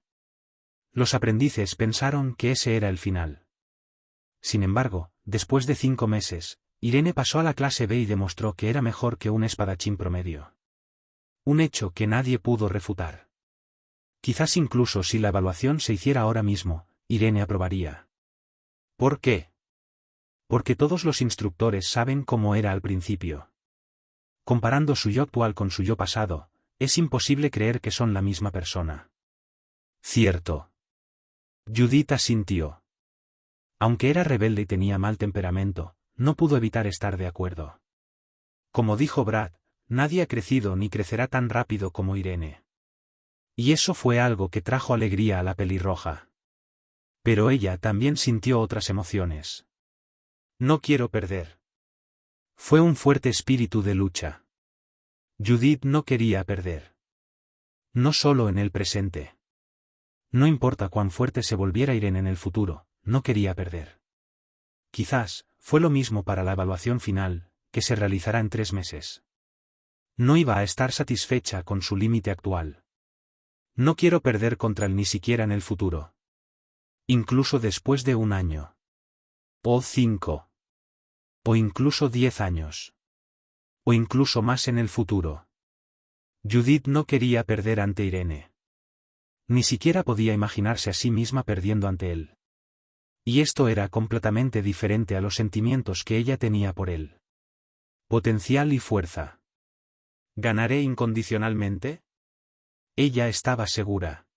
Los aprendices pensaron que ese era el final. Sin embargo, después de 5 meses, Irene pasó a la clase B y demostró que era mejor que un espadachín promedio. Un hecho que nadie pudo refutar. Quizás incluso si la evaluación se hiciera ahora mismo, Irene aprobaría. ¿Por qué? Porque todos los instructores saben cómo era al principio. Comparando su yo actual con su yo pasado, es imposible creer que son la misma persona. Cierto. Judith asintió. Aunque era rebelde y tenía mal temperamento, no pudo evitar estar de acuerdo. Como dijo Brad, nadie ha crecido ni crecerá tan rápido como Irene. Y eso fue algo que trajo alegría a la pelirroja. Pero ella también sintió otras emociones. No quiero perder. Fue un fuerte espíritu de lucha. Judith no quería perder. No solo en el presente. No importa cuán fuerte se volviera Irene en el futuro, no quería perder. Quizás, fue lo mismo para la evaluación final, que se realizará en 3 meses. No iba a estar satisfecha con su límite actual. No quiero perder contra él ni siquiera en el futuro. Incluso después de 1 año. O 5. O incluso 10 años. O incluso más en el futuro. Judith no quería perder ante Irene. Ni siquiera podía imaginarse a sí misma perdiendo ante él. Y esto era completamente diferente a los sentimientos que ella tenía por él. Potencial y fuerza. ¿Ganaré incondicionalmente? Ella estaba segura.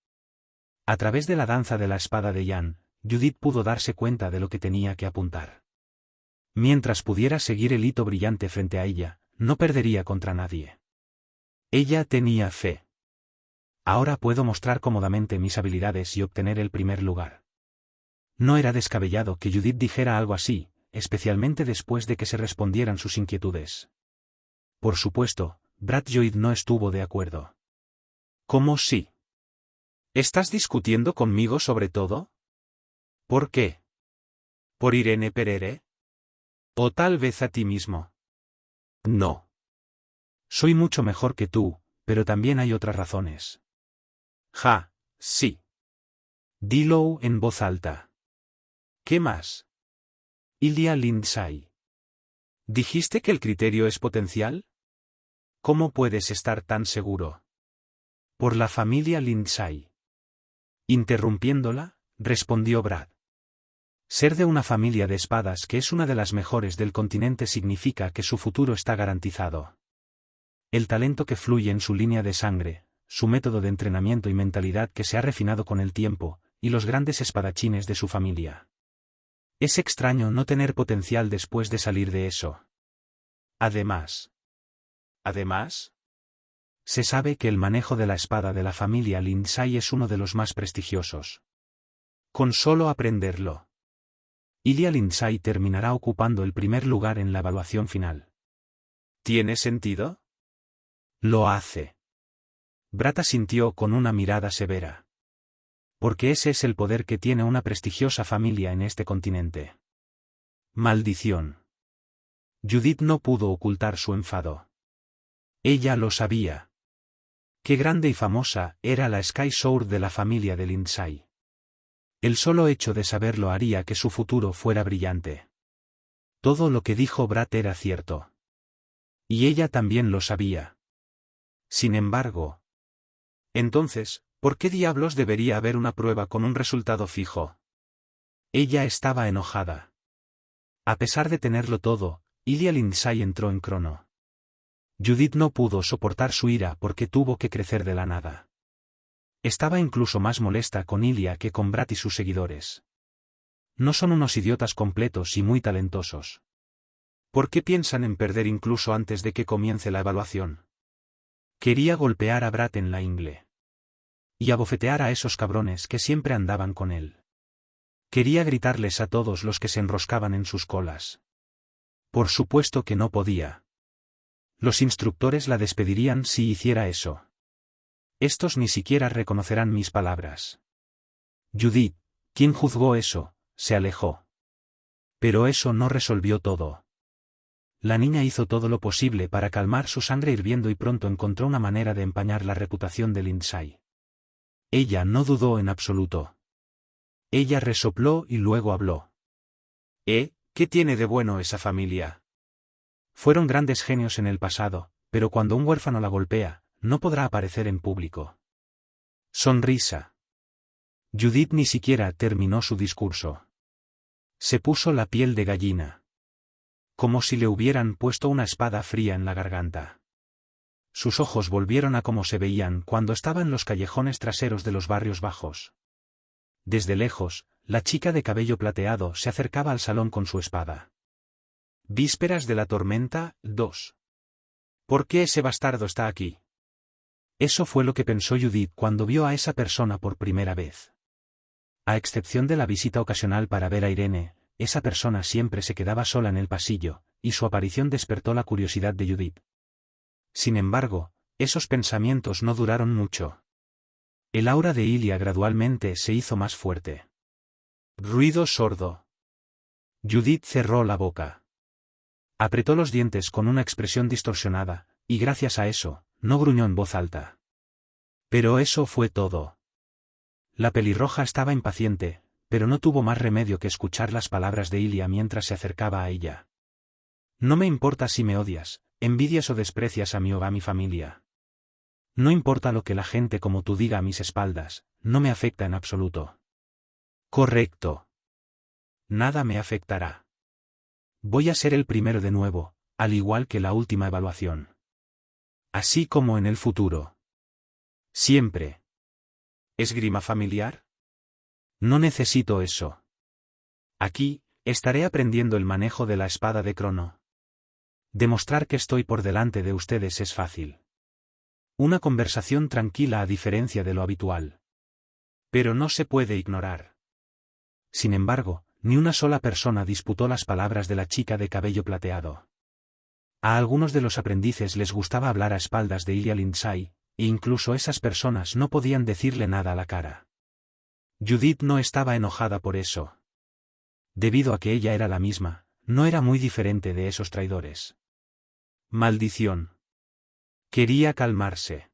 A través de la danza de la espada de Jan, Judith pudo darse cuenta de lo que tenía que apuntar. Mientras pudiera seguir el hito brillante frente a ella, no perdería contra nadie. Ella tenía fe. Ahora puedo mostrar cómodamente mis habilidades y obtener el primer lugar. No era descabellado que Judith dijera algo así, especialmente después de que se respondieran sus inquietudes. Por supuesto, Brad Lloyd no estuvo de acuerdo. ¿Cómo sí? ¿Estás discutiendo conmigo sobre todo? ¿Por qué? ¿Por Irene Perere? ¿O tal vez a ti mismo? No. Soy mucho mejor que tú, pero también hay otras razones. Ja, sí. Dilo en voz alta. ¿Qué más? Ilya Lindsay. ¿Dijiste que el criterio es potencial? ¿Cómo puedes estar tan seguro? Por la familia Lindsay. Interrumpiéndola, respondió Brad. Ser de una familia de espadas que es una de las mejores del continente significa que su futuro está garantizado. El talento que fluye en su línea de sangre, su método de entrenamiento y mentalidad que se ha refinado con el tiempo, y los grandes espadachines de su familia. Es extraño no tener potencial después de salir de eso. Además, se sabe que el manejo de la espada de la familia Lindsay es uno de los más prestigiosos. Con solo aprenderlo, Ilya Lindsay terminará ocupando el primer lugar en la evaluación final. ¿Tiene sentido? Lo hace. Brad asintió con una mirada severa. Porque ese es el poder que tiene una prestigiosa familia en este continente. Maldición. Judith no pudo ocultar su enfado. Ella lo sabía. Qué grande y famosa era la Sky Sword de la familia de Lindsay. El solo hecho de saberlo haría que su futuro fuera brillante. Todo lo que dijo Brad era cierto. Y ella también lo sabía. Sin embargo. Entonces, ¿por qué diablos debería haber una prueba con un resultado fijo? Ella estaba enojada. A pesar de tenerlo todo, Ilya Lindsay entró en crono. Judith no pudo soportar su ira porque tuvo que crecer de la nada. Estaba incluso más molesta con Ilya que con Brad y sus seguidores. No son unos idiotas completos y muy talentosos. ¿Por qué piensan en perder incluso antes de que comience la evaluación? Quería golpear a Brad en la ingle. Y abofetear a esos cabrones que siempre andaban con él. Quería gritarles a todos los que se enroscaban en sus colas. Por supuesto que no podía. Los instructores la despedirían si hiciera eso. Estos ni siquiera reconocerán mis palabras. Judith, quien juzgó eso, se alejó. Pero eso no resolvió todo. La niña hizo todo lo posible para calmar su sangre hirviendo y pronto encontró una manera de empañar la reputación de Lindsay. Ella no dudó en absoluto. Ella resopló y luego habló. ¿Qué tiene de bueno esa familia? Fueron grandes genios en el pasado, pero cuando un huérfano la golpea, no podrá aparecer en público. Sonrisa. Judith ni siquiera terminó su discurso. Se puso la piel de gallina. Como si le hubieran puesto una espada fría en la garganta. Sus ojos volvieron a como se veían cuando estaba en los callejones traseros de los barrios bajos. Desde lejos, la chica de cabello plateado se acercaba al salón con su espada. Vísperas de la tormenta, 2. ¿Por qué ese bastardo está aquí? Eso fue lo que pensó Judith cuando vio a esa persona por primera vez. A excepción de la visita ocasional para ver a Irene, esa persona siempre se quedaba sola en el pasillo, y su aparición despertó la curiosidad de Judith. Sin embargo, esos pensamientos no duraron mucho. El aura de Ilya gradualmente se hizo más fuerte. Ruido sordo. Judith cerró la boca. Apretó los dientes con una expresión distorsionada, y gracias a eso, no gruñó en voz alta. Pero eso fue todo. La pelirroja estaba impaciente, pero no tuvo más remedio que escuchar las palabras de Ilya mientras se acercaba a ella. No me importa si me odias, envidias o desprecias a mí o a mi familia. No importa lo que la gente como tú diga a mis espaldas, no me afecta en absoluto. Correcto. Nada me afectará. Voy a ser el primero de nuevo, al igual que la última evaluación. Así como en el futuro. Siempre. ¿Esgrima familiar? No necesito eso. Aquí, estaré aprendiendo el manejo de la espada de Crono. Demostrar que estoy por delante de ustedes es fácil. Una conversación tranquila a diferencia de lo habitual. Pero no se puede ignorar. Sin embargo, ni una sola persona disputó las palabras de la chica de cabello plateado. A algunos de los aprendices les gustaba hablar a espaldas de Ilya Lindsay, e incluso esas personas no podían decirle nada a la cara. Judith no estaba enojada por eso. Debido a que ella era la misma, no era muy diferente de esos traidores. Maldición. Quería calmarse.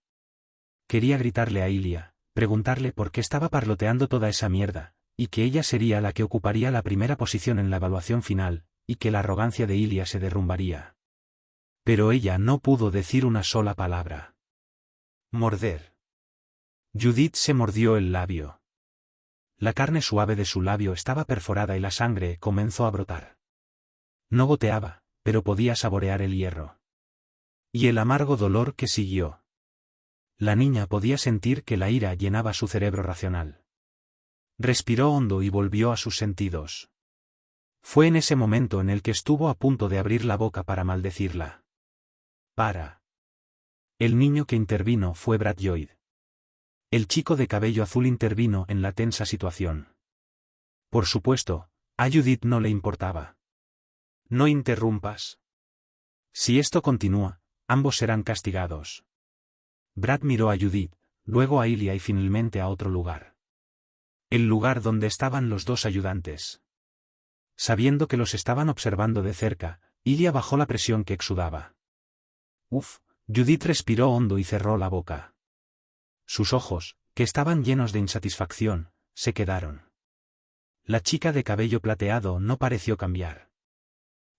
Quería gritarle a Ilia, preguntarle por qué estaba parloteando toda esa mierda, y que ella sería la que ocuparía la primera posición en la evaluación final, y que la arrogancia de Ilia se derrumbaría. Pero ella no pudo decir una sola palabra. Morder. Judith se mordió el labio. La carne suave de su labio estaba perforada y la sangre comenzó a brotar. No goteaba, pero podía saborear el hierro. Y el amargo dolor que siguió. La niña podía sentir que la ira llenaba su cerebro racional. Respiró hondo y volvió a sus sentidos. Fue en ese momento en el que estuvo a punto de abrir la boca para maldecirla. Para. El niño que intervino fue Brad Lloyd. El chico de cabello azul intervino en la tensa situación. Por supuesto, a Judith no le importaba. No interrumpas. Si esto continúa, ambos serán castigados. Brad miró a Judith, luego a Ilia y finalmente a otro lugar. El lugar donde estaban los dos ayudantes. Sabiendo que los estaban observando de cerca, Ilia bajó la presión que exudaba. Uf, Judith respiró hondo y cerró la boca. Sus ojos, que estaban llenos de insatisfacción, se quedaron. La chica de cabello plateado no pareció cambiar.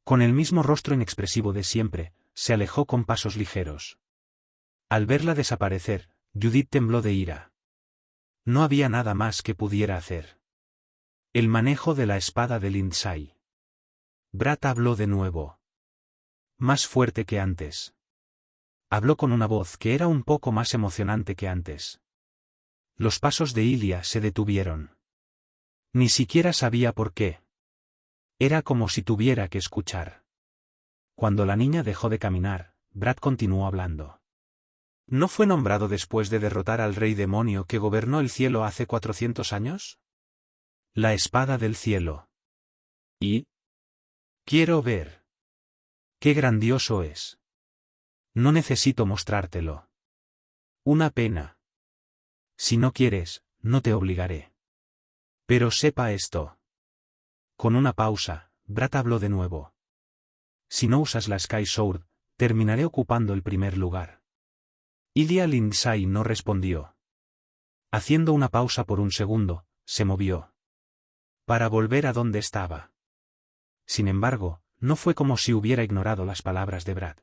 Con el mismo rostro inexpresivo de siempre, se alejó con pasos ligeros. Al verla desaparecer, Judith tembló de ira. No había nada más que pudiera hacer. El manejo de la espada de Lindsay. Brad habló de nuevo. Más fuerte que antes. Habló con una voz que era un poco más emocionante que antes. Los pasos de Ilia se detuvieron. Ni siquiera sabía por qué. Era como si tuviera que escuchar. Cuando la niña dejó de caminar, Brad continuó hablando. ¿No fue nombrado después de derrotar al rey demonio que gobernó el cielo hace 400 años? La espada del cielo. ¿Y? Quiero ver. ¡Qué grandioso es! No necesito mostrártelo. Una pena. Si no quieres, no te obligaré. Pero sepa esto. Con una pausa, Brad habló de nuevo. Si no usas la Sky Sword, terminaré ocupando el primer lugar. Ilia Lindsay no respondió. Haciendo una pausa por un segundo, se movió. Para volver a donde estaba. Sin embargo, no fue como si hubiera ignorado las palabras de Brad.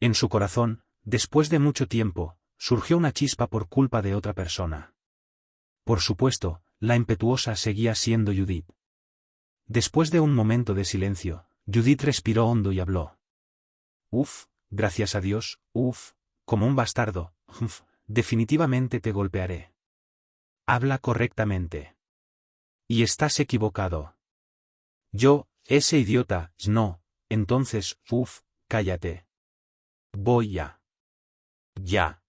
En su corazón, después de mucho tiempo, surgió una chispa por culpa de otra persona. Por supuesto, la impetuosa seguía siendo Judith. Después de un momento de silencio, Judith respiró hondo y habló. Uf, gracias a Dios, como un bastardo, definitivamente te golpearé. Habla correctamente. Y estás equivocado. Yo, ese idiota, no, entonces, cállate. Voy ya. Ya.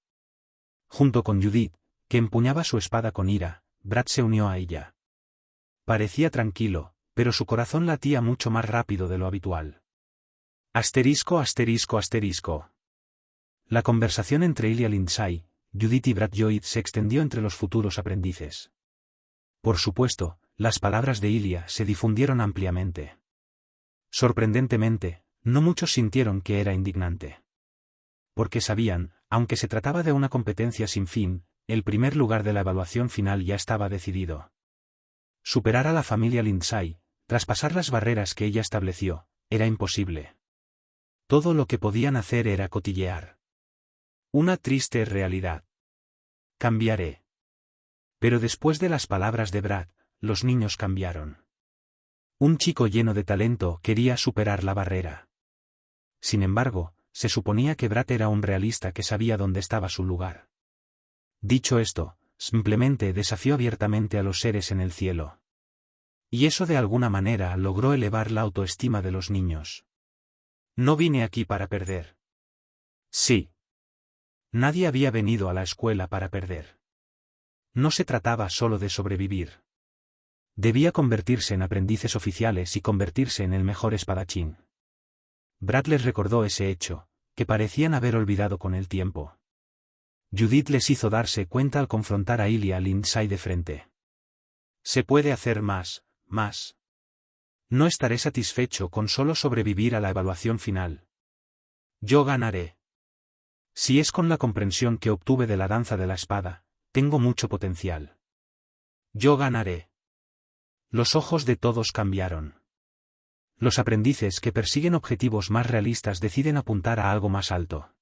Junto con Judith, que empuñaba su espada con ira, Brad se unió a ella. Parecía tranquilo, pero su corazón latía mucho más rápido de lo habitual. Asterisco, asterisco, asterisco. La conversación entre Ilia Lindsay, Judith y Brad Lloyd se extendió entre los futuros aprendices. Por supuesto, las palabras de Ilia se difundieron ampliamente. Sorprendentemente, no muchos sintieron que era indignante. Porque sabían, aunque se trataba de una competencia sin fin, el primer lugar de la evaluación final ya estaba decidido. Superar a la familia Lindsay, traspasar las barreras que ella estableció, era imposible. Todo lo que podían hacer era cotillear. Una triste realidad. Cambiaré. Pero después de las palabras de Brad, los niños cambiaron. Un chico lleno de talento quería superar la barrera. Sin embargo, se suponía que Brad era un realista que sabía dónde estaba su lugar. Dicho esto, simplemente desafió abiertamente a los seres en el cielo. Y eso de alguna manera logró elevar la autoestima de los niños. No vine aquí para perder. Sí. Nadie había venido a la escuela para perder. No se trataba solo de sobrevivir. Debía convertirse en aprendices oficiales y convertirse en el mejor espadachín. Brad les recordó ese hecho, que parecían haber olvidado con el tiempo. Judith les hizo darse cuenta al confrontar a Ilya Lindsay de frente. Se puede hacer más. No estaré satisfecho con solo sobrevivir a la evaluación final. Yo ganaré. Si es con la comprensión que obtuve de la danza de la espada, tengo mucho potencial. Yo ganaré. Los ojos de todos cambiaron. Los aprendices que persiguen objetivos más realistas deciden apuntar a algo más alto.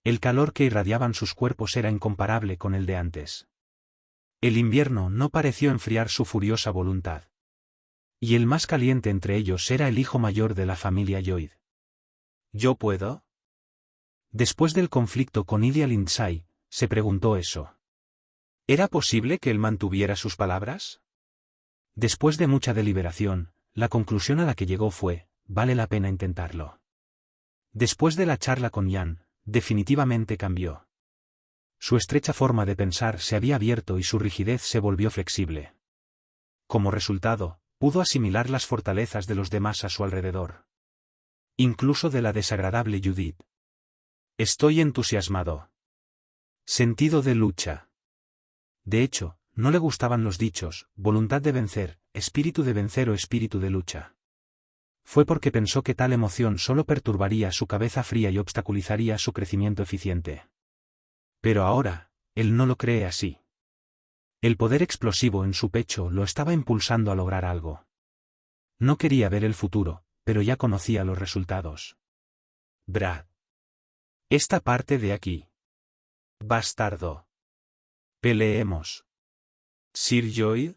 El calor que irradiaban sus cuerpos era incomparable con el de antes. El invierno no pareció enfriar su furiosa voluntad. Y el más caliente entre ellos era el hijo mayor de la familia Lloyd. ¿Yo puedo? Después del conflicto con Ilya Lindsay, se preguntó eso. ¿Era posible que él mantuviera sus palabras? Después de mucha deliberación, la conclusión a la que llegó fue, vale la pena intentarlo. Después de la charla con Jan, definitivamente cambió. Su estrecha forma de pensar se había abierto y su rigidez se volvió flexible. Como resultado, pudo asimilar las fortalezas de los demás a su alrededor. Incluso de la desagradable Judith. Estoy entusiasmado. Sentido de lucha. De hecho, no le gustaban los dichos, voluntad de vencer, espíritu de vencer o espíritu de lucha. Fue porque pensó que tal emoción solo perturbaría su cabeza fría y obstaculizaría su crecimiento eficiente. Pero ahora, él no lo cree así. El poder explosivo en su pecho lo estaba impulsando a lograr algo. No quería ver el futuro, pero ya conocía los resultados. Brad. Esta parte de aquí. Bastardo. Peleemos. Sir Lloyd.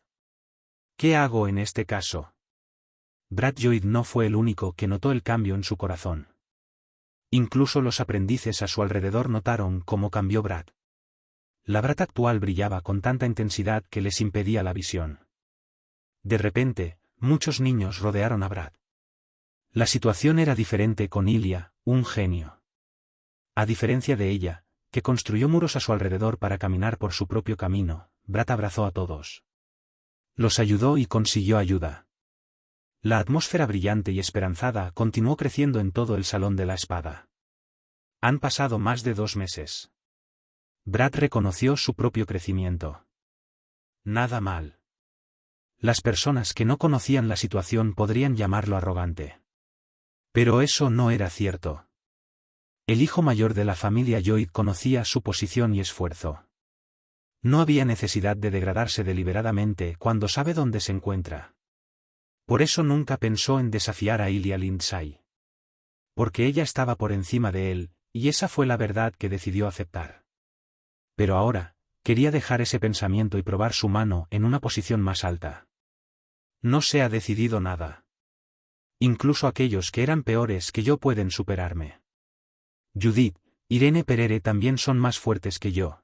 ¿Qué hago en este caso? Brad Lloyd no fue el único que notó el cambio en su corazón. Incluso los aprendices a su alrededor notaron cómo cambió Brad. La Brad actual brillaba con tanta intensidad que les impedía la visión. De repente, muchos niños rodearon a Brad. La situación era diferente con Ilya, un genio. A diferencia de ella, que construyó muros a su alrededor para caminar por su propio camino, Brad abrazó a todos. Los ayudó y consiguió ayuda. La atmósfera brillante y esperanzada continuó creciendo en todo el salón de la espada. Han pasado más de 2 meses. Brad reconoció su propio crecimiento. Nada mal. Las personas que no conocían la situación podrían llamarlo arrogante. Pero eso no era cierto. El hijo mayor de la familia Lloyd conocía su posición y esfuerzo. No había necesidad de degradarse deliberadamente cuando sabe dónde se encuentra. Por eso nunca pensó en desafiar a Ilya Lindsay. Porque ella estaba por encima de él, y esa fue la verdad que decidió aceptar. Pero ahora, quería dejar ese pensamiento y probar su mano en una posición más alta. No se ha decidido nada. Incluso aquellos que eran peores que yo pueden superarme. Judith, Irene Perere también son más fuertes que yo.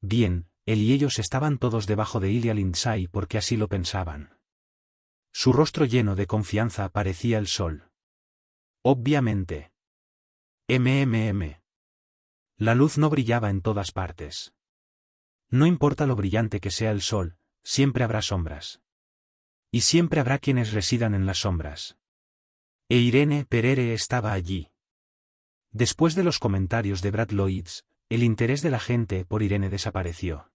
Bien, él y ellos estaban todos debajo de Ilya Lindsay porque así lo pensaban. Su rostro lleno de confianza parecía el sol. Obviamente. La luz no brillaba en todas partes. No importa lo brillante que sea el sol, siempre habrá sombras. Y siempre habrá quienes residan en las sombras. E Irene Perere estaba allí. Después de los comentarios de Brad Lloyds, el interés de la gente por Irene desapareció.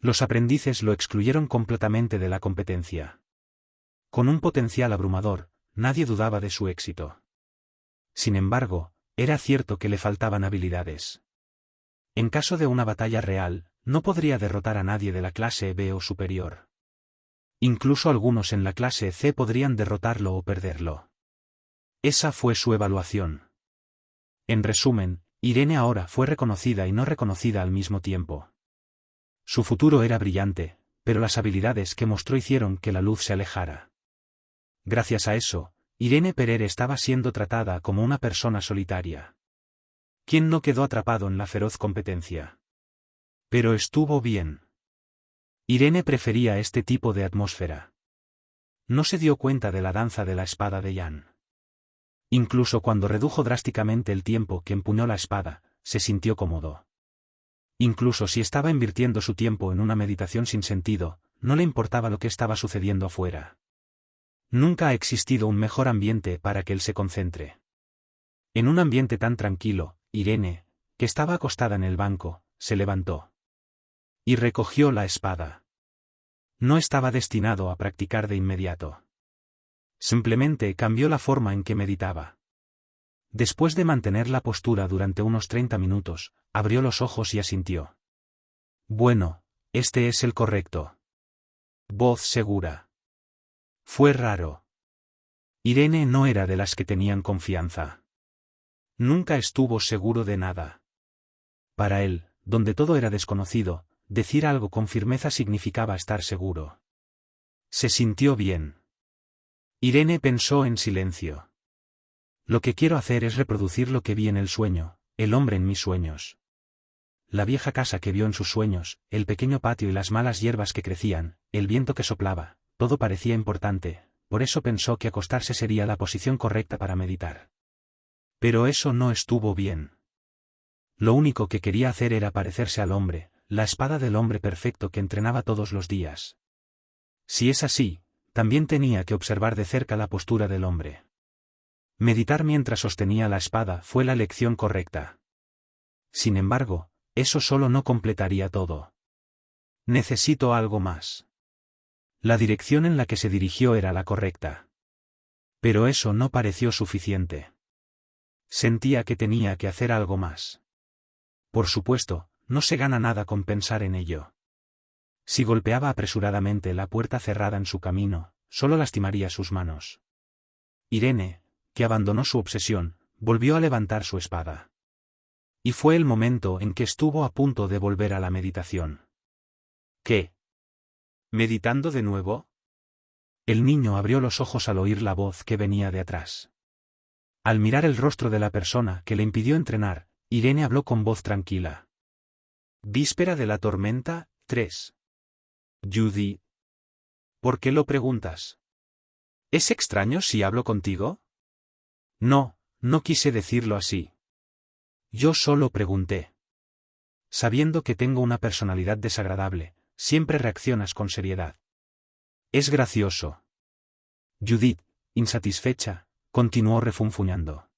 Los aprendices lo excluyeron completamente de la competencia. Con un potencial abrumador, nadie dudaba de su éxito. Sin embargo, era cierto que le faltaban habilidades. En caso de una batalla real, no podría derrotar a nadie de la clase B o superior. Incluso algunos en la clase C podrían derrotarlo o perderlo. Esa fue su evaluación. En resumen, Irene ahora fue reconocida y no reconocida al mismo tiempo. Su futuro era brillante, pero las habilidades que mostró hicieron que la luz se alejara. Gracias a eso, Irene Perere estaba siendo tratada como una persona solitaria. ¿Quién no quedó atrapado en la feroz competencia? Pero estuvo bien. Irene prefería este tipo de atmósfera. No se dio cuenta de la danza de la espada de Jan. Incluso cuando redujo drásticamente el tiempo que empuñó la espada, se sintió cómodo. Incluso si estaba invirtiendo su tiempo en una meditación sin sentido, no le importaba lo que estaba sucediendo afuera. Nunca ha existido un mejor ambiente para que él se concentre. En un ambiente tan tranquilo, Irene, que estaba acostada en el banco, se levantó. Y recogió la espada. No estaba destinado a practicar de inmediato. Simplemente cambió la forma en que meditaba. Después de mantener la postura durante unos 30 minutos, abrió los ojos y asintió. Bueno, este es el correcto. Voz segura. Fue raro. Irene no era de las que tenían confianza. Nunca estuvo seguro de nada. Para él, donde todo era desconocido, decir algo con firmeza significaba estar seguro. Se sintió bien. Irene pensó en silencio. Lo que quiero hacer es reproducir lo que vi en el sueño, el hombre en mis sueños. La vieja casa que vio en sus sueños, el pequeño patio y las malas hierbas que crecían, el viento que soplaba, todo parecía importante, por eso pensó que acostarse sería la posición correcta para meditar. Pero eso no estuvo bien. Lo único que quería hacer era parecerse al hombre, la espada del hombre perfecto que entrenaba todos los días. Si es así, también tenía que observar de cerca la postura del hombre. Meditar mientras sostenía la espada fue la lección correcta. Sin embargo, eso solo no completaría todo. Necesito algo más. La dirección en la que se dirigió era la correcta. Pero eso no pareció suficiente. Sentía que tenía que hacer algo más. Por supuesto, no se gana nada con pensar en ello. Si golpeaba apresuradamente la puerta cerrada en su camino, solo lastimaría sus manos. Irene, que abandonó su obsesión, volvió a levantar su espada. Y fue el momento en que estuvo a punto de volver a la meditación. ¿Qué? ¿Meditando de nuevo? El niño abrió los ojos al oír la voz que venía de atrás. Al mirar el rostro de la persona que le impidió entrenar, Irene habló con voz tranquila. Víspera de la tormenta, 3. Judy. ¿Por qué lo preguntas? ¿Es extraño si hablo contigo? No, no quise decirlo así. Yo solo pregunté. Sabiendo que tengo una personalidad desagradable, siempre reaccionas con seriedad. Es gracioso. Judith, insatisfecha, continuó refunfuñando.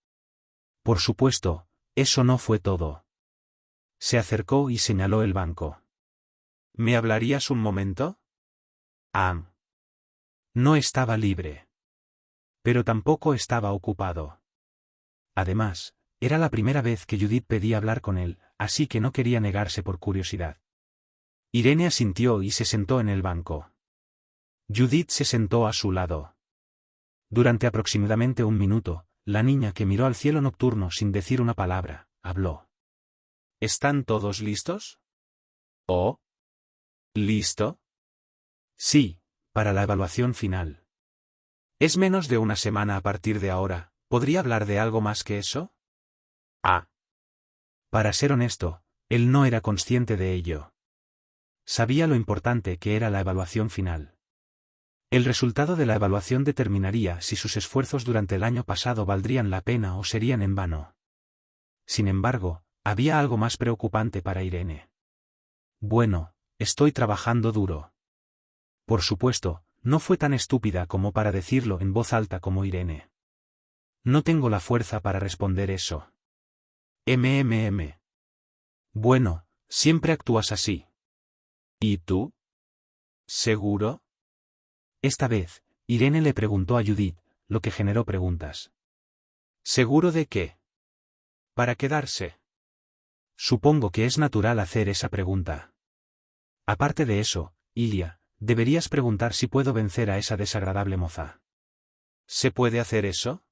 Por supuesto, eso no fue todo. Se acercó y señaló el banco. ¿Me hablarías un momento? No estaba libre. Pero tampoco estaba ocupado. Además, era la primera vez que Judith pedía hablar con él, así que no quería negarse por curiosidad. Irene asintió y se sentó en el banco. Judith se sentó a su lado. Durante aproximadamente un minuto, la niña que miró al cielo nocturno sin decir una palabra, habló. ¿Están todos listos? ¿Oh? ¿Listo? Sí, para la evaluación final. Es menos de una semana a partir de ahora, ¿podría hablar de algo más que eso? Para ser honesto, él no era consciente de ello. Sabía lo importante que era la evaluación final. El resultado de la evaluación determinaría si sus esfuerzos durante el año pasado valdrían la pena o serían en vano. Sin embargo, había algo más preocupante para Irene. Bueno, estoy trabajando duro. Por supuesto, no fue tan estúpida como para decirlo en voz alta como Irene. No tengo la fuerza para responder eso. Bueno, siempre actúas así. ¿Y tú? ¿Seguro? Esta vez, Irene le preguntó a Judith, lo que generó preguntas. ¿Seguro de qué? Para quedarse. Supongo que es natural hacer esa pregunta. Aparte de eso, Ilia, deberías preguntar si puedo vencer a esa desagradable moza. ¿Se puede hacer eso?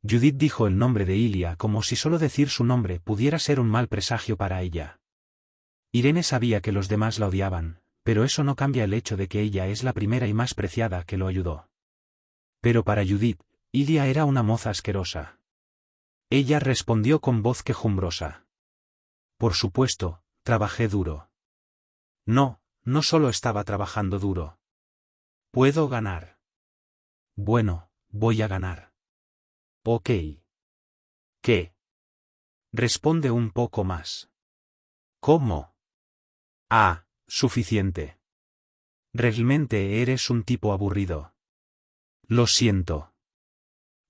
Judith dijo el nombre de Ilia como si solo decir su nombre pudiera ser un mal presagio para ella. Irene sabía que los demás la odiaban, pero eso no cambia el hecho de que ella es la primera y más preciada que lo ayudó. Pero para Judith, Ilia era una moza asquerosa. Ella respondió con voz quejumbrosa. Por supuesto, trabajé duro. No, no solo estaba trabajando duro. Puedo ganar. Bueno, voy a ganar. Ok. ¿Qué? Responde un poco más. ¿Cómo? Suficiente. Realmente eres un tipo aburrido. Lo siento.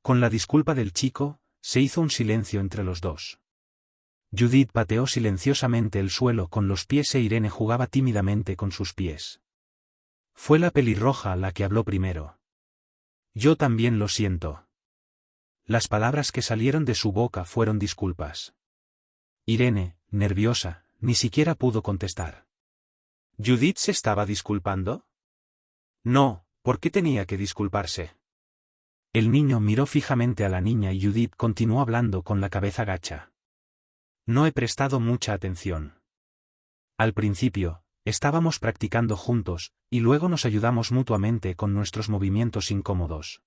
Con la disculpa del chico, se hizo un silencio entre los dos. Judith pateó silenciosamente el suelo con los pies e Irene jugaba tímidamente con sus pies. Fue la pelirroja la que habló primero. Yo también lo siento. Las palabras que salieron de su boca fueron disculpas. Irene, nerviosa, ni siquiera pudo contestar. ¿Judith se estaba disculpando? No, ¿por qué tenía que disculparse? El niño miró fijamente a la niña y Judith continuó hablando con la cabeza gacha. No he prestado mucha atención. Al principio, estábamos practicando juntos, y luego nos ayudamos mutuamente con nuestros movimientos incómodos.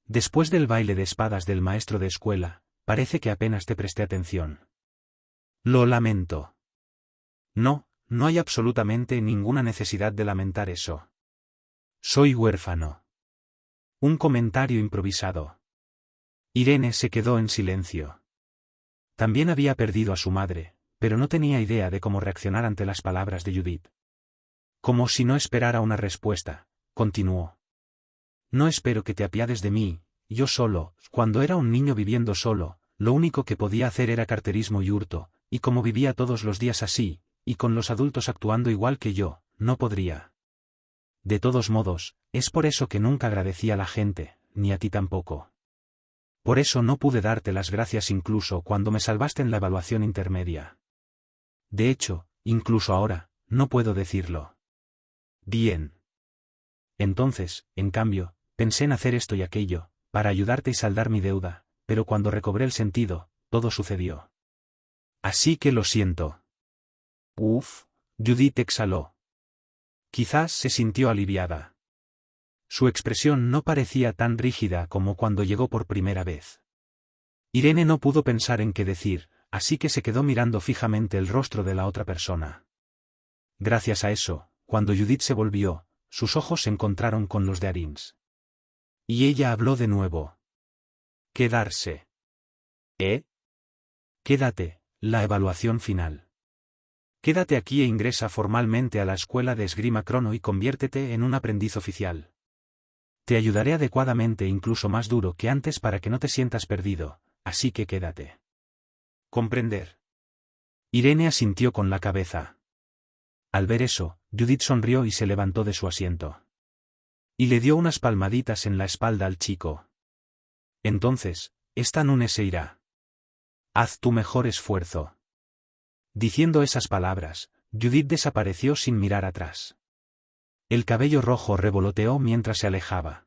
Después del baile de espadas del maestro de escuela, parece que apenas te presté atención. Lo lamento. No, no hay absolutamente ninguna necesidad de lamentar eso. Soy huérfano. Un comentario improvisado. Irene se quedó en silencio. También había perdido a su madre, pero no tenía idea de cómo reaccionar ante las palabras de Judith. Como si no esperara una respuesta, continuó. No espero que te apiades de mí, yo solo, cuando era un niño viviendo solo, lo único que podía hacer era carterismo y hurto, y como vivía todos los días así, y con los adultos actuando igual que yo, no podría. De todos modos, es por eso que nunca agradecí a la gente, ni a ti tampoco. Por eso no pude darte las gracias incluso cuando me salvaste en la evaluación intermedia. De hecho, incluso ahora, no puedo decirlo. Bien. Entonces, en cambio, pensé en hacer esto y aquello, para ayudarte y saldar mi deuda, pero cuando recobré el sentido, todo sucedió. Así que lo siento. Judith exhaló. Quizás se sintió aliviada. Su expresión no parecía tan rígida como cuando llegó por primera vez. Irene no pudo pensar en qué decir, así que se quedó mirando fijamente el rostro de la otra persona. Gracias a eso, cuando Judith se volvió, sus ojos se encontraron con los de Arins. Y ella habló de nuevo. Quedarse. Quédate, la evaluación final. Quédate aquí e ingresa formalmente a la escuela de esgrima Crono y conviértete en un aprendiz oficial. Te ayudaré adecuadamente e incluso más duro que antes para que no te sientas perdido, así que quédate. Comprender. Irene asintió con la cabeza. Al ver eso, Judith sonrió y se levantó de su asiento. Y le dio unas palmaditas en la espalda al chico. Entonces, esta Nune se irá. Haz tu mejor esfuerzo. Diciendo esas palabras, Judith desapareció sin mirar atrás. El cabello rojo revoloteó mientras se alejaba.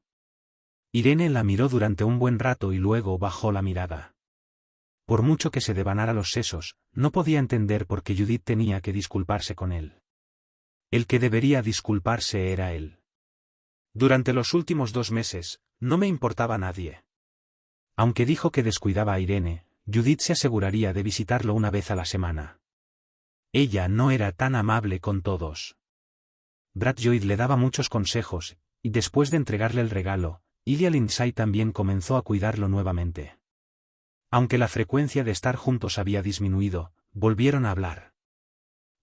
Irene la miró durante un buen rato y luego bajó la mirada. Por mucho que se devanara los sesos, no podía entender por qué Judith tenía que disculparse con él. El que debería disculparse era él. Durante los últimos 2 meses, no me importaba nadie. Aunque dijo que descuidaba a Irene, Judith se aseguraría de visitarlo una vez a la semana. Ella no era tan amable con todos. Brad Lloyd le daba muchos consejos, y después de entregarle el regalo, Ilya Lindsay también comenzó a cuidarlo nuevamente. Aunque la frecuencia de estar juntos había disminuido, volvieron a hablar.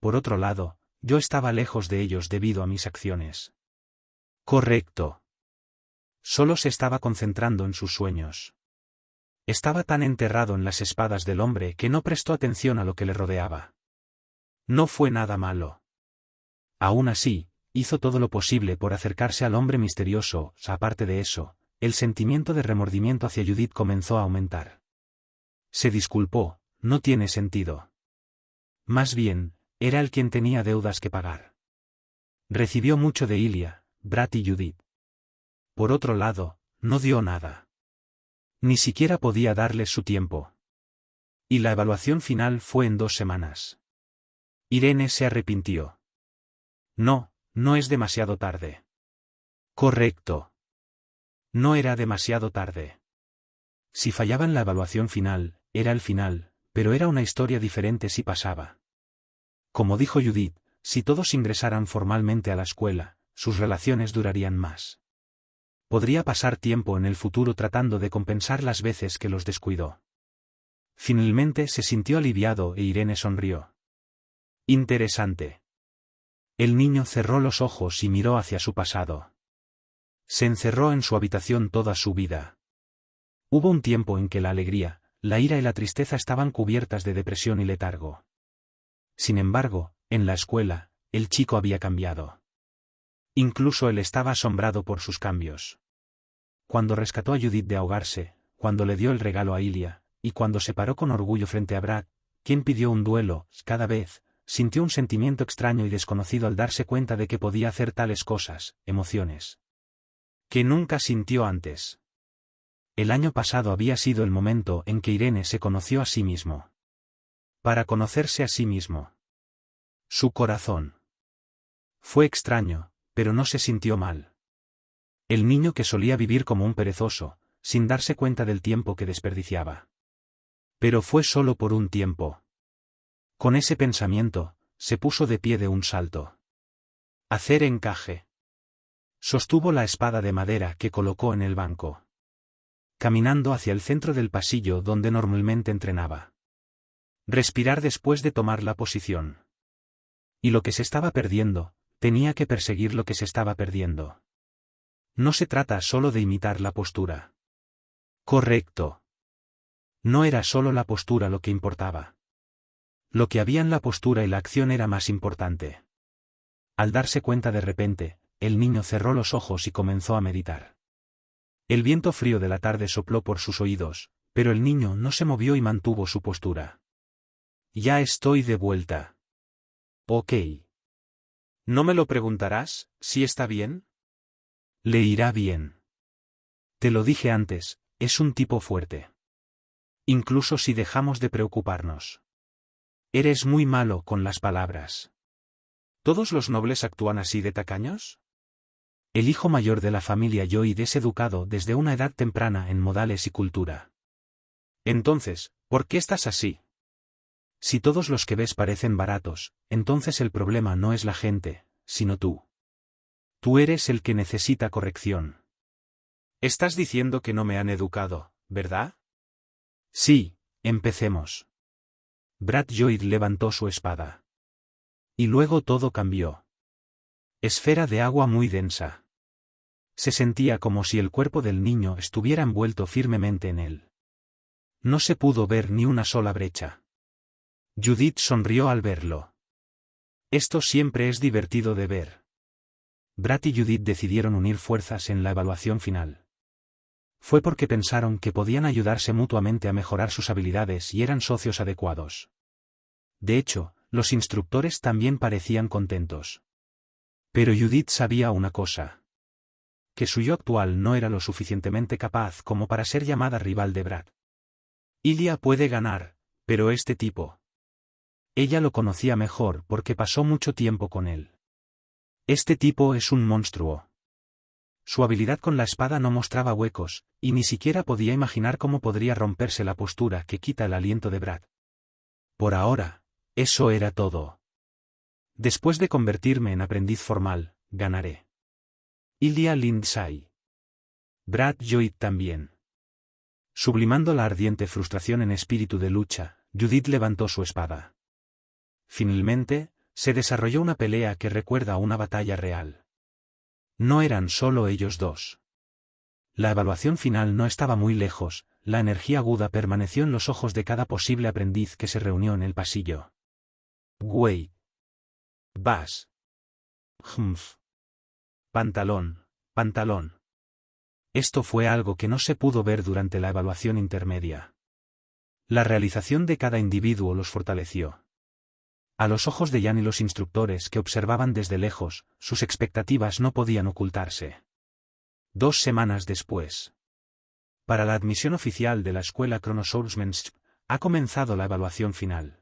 Por otro lado, yo estaba lejos de ellos debido a mis acciones. Correcto. Solo se estaba concentrando en sus sueños. Estaba tan enterrado en las espadas del hombre que no prestó atención a lo que le rodeaba. No fue nada malo. Aún así, hizo todo lo posible por acercarse al hombre misterioso. Aparte de eso, el sentimiento de remordimiento hacia Judith comenzó a aumentar. Se disculpó, no tiene sentido. Más bien, era él quien tenía deudas que pagar. Recibió mucho de Ilya, Brad y Judith. Por otro lado, no dio nada. Ni siquiera podía darles su tiempo. Y la evaluación final fue en 2 semanas. Irene se arrepintió. No, no es demasiado tarde. Correcto. No era demasiado tarde. Si fallaban la evaluación final, era el final, pero era una historia diferente si pasaba. Como dijo Judith, si todos ingresaran formalmente a la escuela, sus relaciones durarían más. Podría pasar tiempo en el futuro tratando de compensar las veces que los descuidó. Finalmente se sintió aliviado e Irene sonrió. Interesante. El niño cerró los ojos y miró hacia su pasado. Se encerró en su habitación toda su vida. Hubo un tiempo en que la alegría, la ira y la tristeza estaban cubiertas de depresión y letargo. Sin embargo, en la escuela, el chico había cambiado. Incluso él estaba asombrado por sus cambios. Cuando rescató a Judith de ahogarse, cuando le dio el regalo a Ilya, y cuando se paró con orgullo frente a Brad, quien pidió un duelo, cada vez, sintió un sentimiento extraño y desconocido al darse cuenta de que podía hacer tales cosas, emociones que nunca sintió antes. El año pasado había sido el momento en que Irene se conoció a sí mismo. Para conocerse a sí mismo. Su corazón. Fue extraño, pero no se sintió mal. El niño que solía vivir como un perezoso, sin darse cuenta del tiempo que desperdiciaba. Pero fue solo por un tiempo. Con ese pensamiento, se puso de pie de un salto. Hacer encaje. Sostuvo la espada de madera que colocó en el banco. Caminando hacia el centro del pasillo donde normalmente entrenaba. Respirar después de tomar la posición. Y lo que se estaba perdiendo, tenía que perseguir lo que se estaba perdiendo. No se trata solo de imitar la postura. Correcto. No era solo la postura lo que importaba. Lo que había en la postura y la acción era más importante. Al darse cuenta de repente, el niño cerró los ojos y comenzó a meditar. El viento frío de la tarde sopló por sus oídos, pero el niño no se movió y mantuvo su postura. Ya estoy de vuelta. Ok. ¿No me lo preguntarás, si está bien? Le irá bien. Te lo dije antes, es un tipo fuerte. Incluso si dejamos de preocuparnos. Eres muy malo con las palabras. ¿Todos los nobles actúan así de tacaños? El hijo mayor de la familia Lloyd es educado desde una edad temprana en modales y cultura. Entonces, ¿por qué estás así? Si todos los que ves parecen baratos, entonces el problema no es la gente, sino tú. Tú eres el que necesita corrección. Estás diciendo que no me han educado, ¿verdad? Sí, empecemos. Brad Lloyd levantó su espada. Y luego todo cambió. Esfera de agua muy densa. Se sentía como si el cuerpo del niño estuviera envuelto firmemente en él. No se pudo ver ni una sola brecha. Judith sonrió al verlo. Esto siempre es divertido de ver. Brad y Judith decidieron unir fuerzas en la evaluación final. Fue porque pensaron que podían ayudarse mutuamente a mejorar sus habilidades y eran socios adecuados. De hecho, los instructores también parecían contentos. Pero Judith sabía una cosa. Que su yo actual no era lo suficientemente capaz como para ser llamada rival de Brad. Ilya puede ganar, pero este tipo. Ella lo conocía mejor porque pasó mucho tiempo con él. Este tipo es un monstruo. Su habilidad con la espada no mostraba huecos, y ni siquiera podía imaginar cómo podría romperse la postura que quita el aliento de Brad. Por ahora, eso era todo. Después de convertirme en aprendiz formal, ganaré. Ilya Lindsay. Brad Lloyd también. Sublimando la ardiente frustración en espíritu de lucha, Judith levantó su espada. Finalmente, se desarrolló una pelea que recuerda a una batalla real. No eran solo ellos dos. La evaluación final no estaba muy lejos, la energía aguda permaneció en los ojos de cada posible aprendiz que se reunió en el pasillo. Wait. Vas. Humph. Pantalón, pantalón. Esto fue algo que no se pudo ver durante la evaluación intermedia. La realización de cada individuo los fortaleció. A los ojos de Jan y los instructores que observaban desde lejos, sus expectativas no podían ocultarse. 2 semanas después. Para la admisión oficial de la escuela Kronosaurus ha comenzado la evaluación final.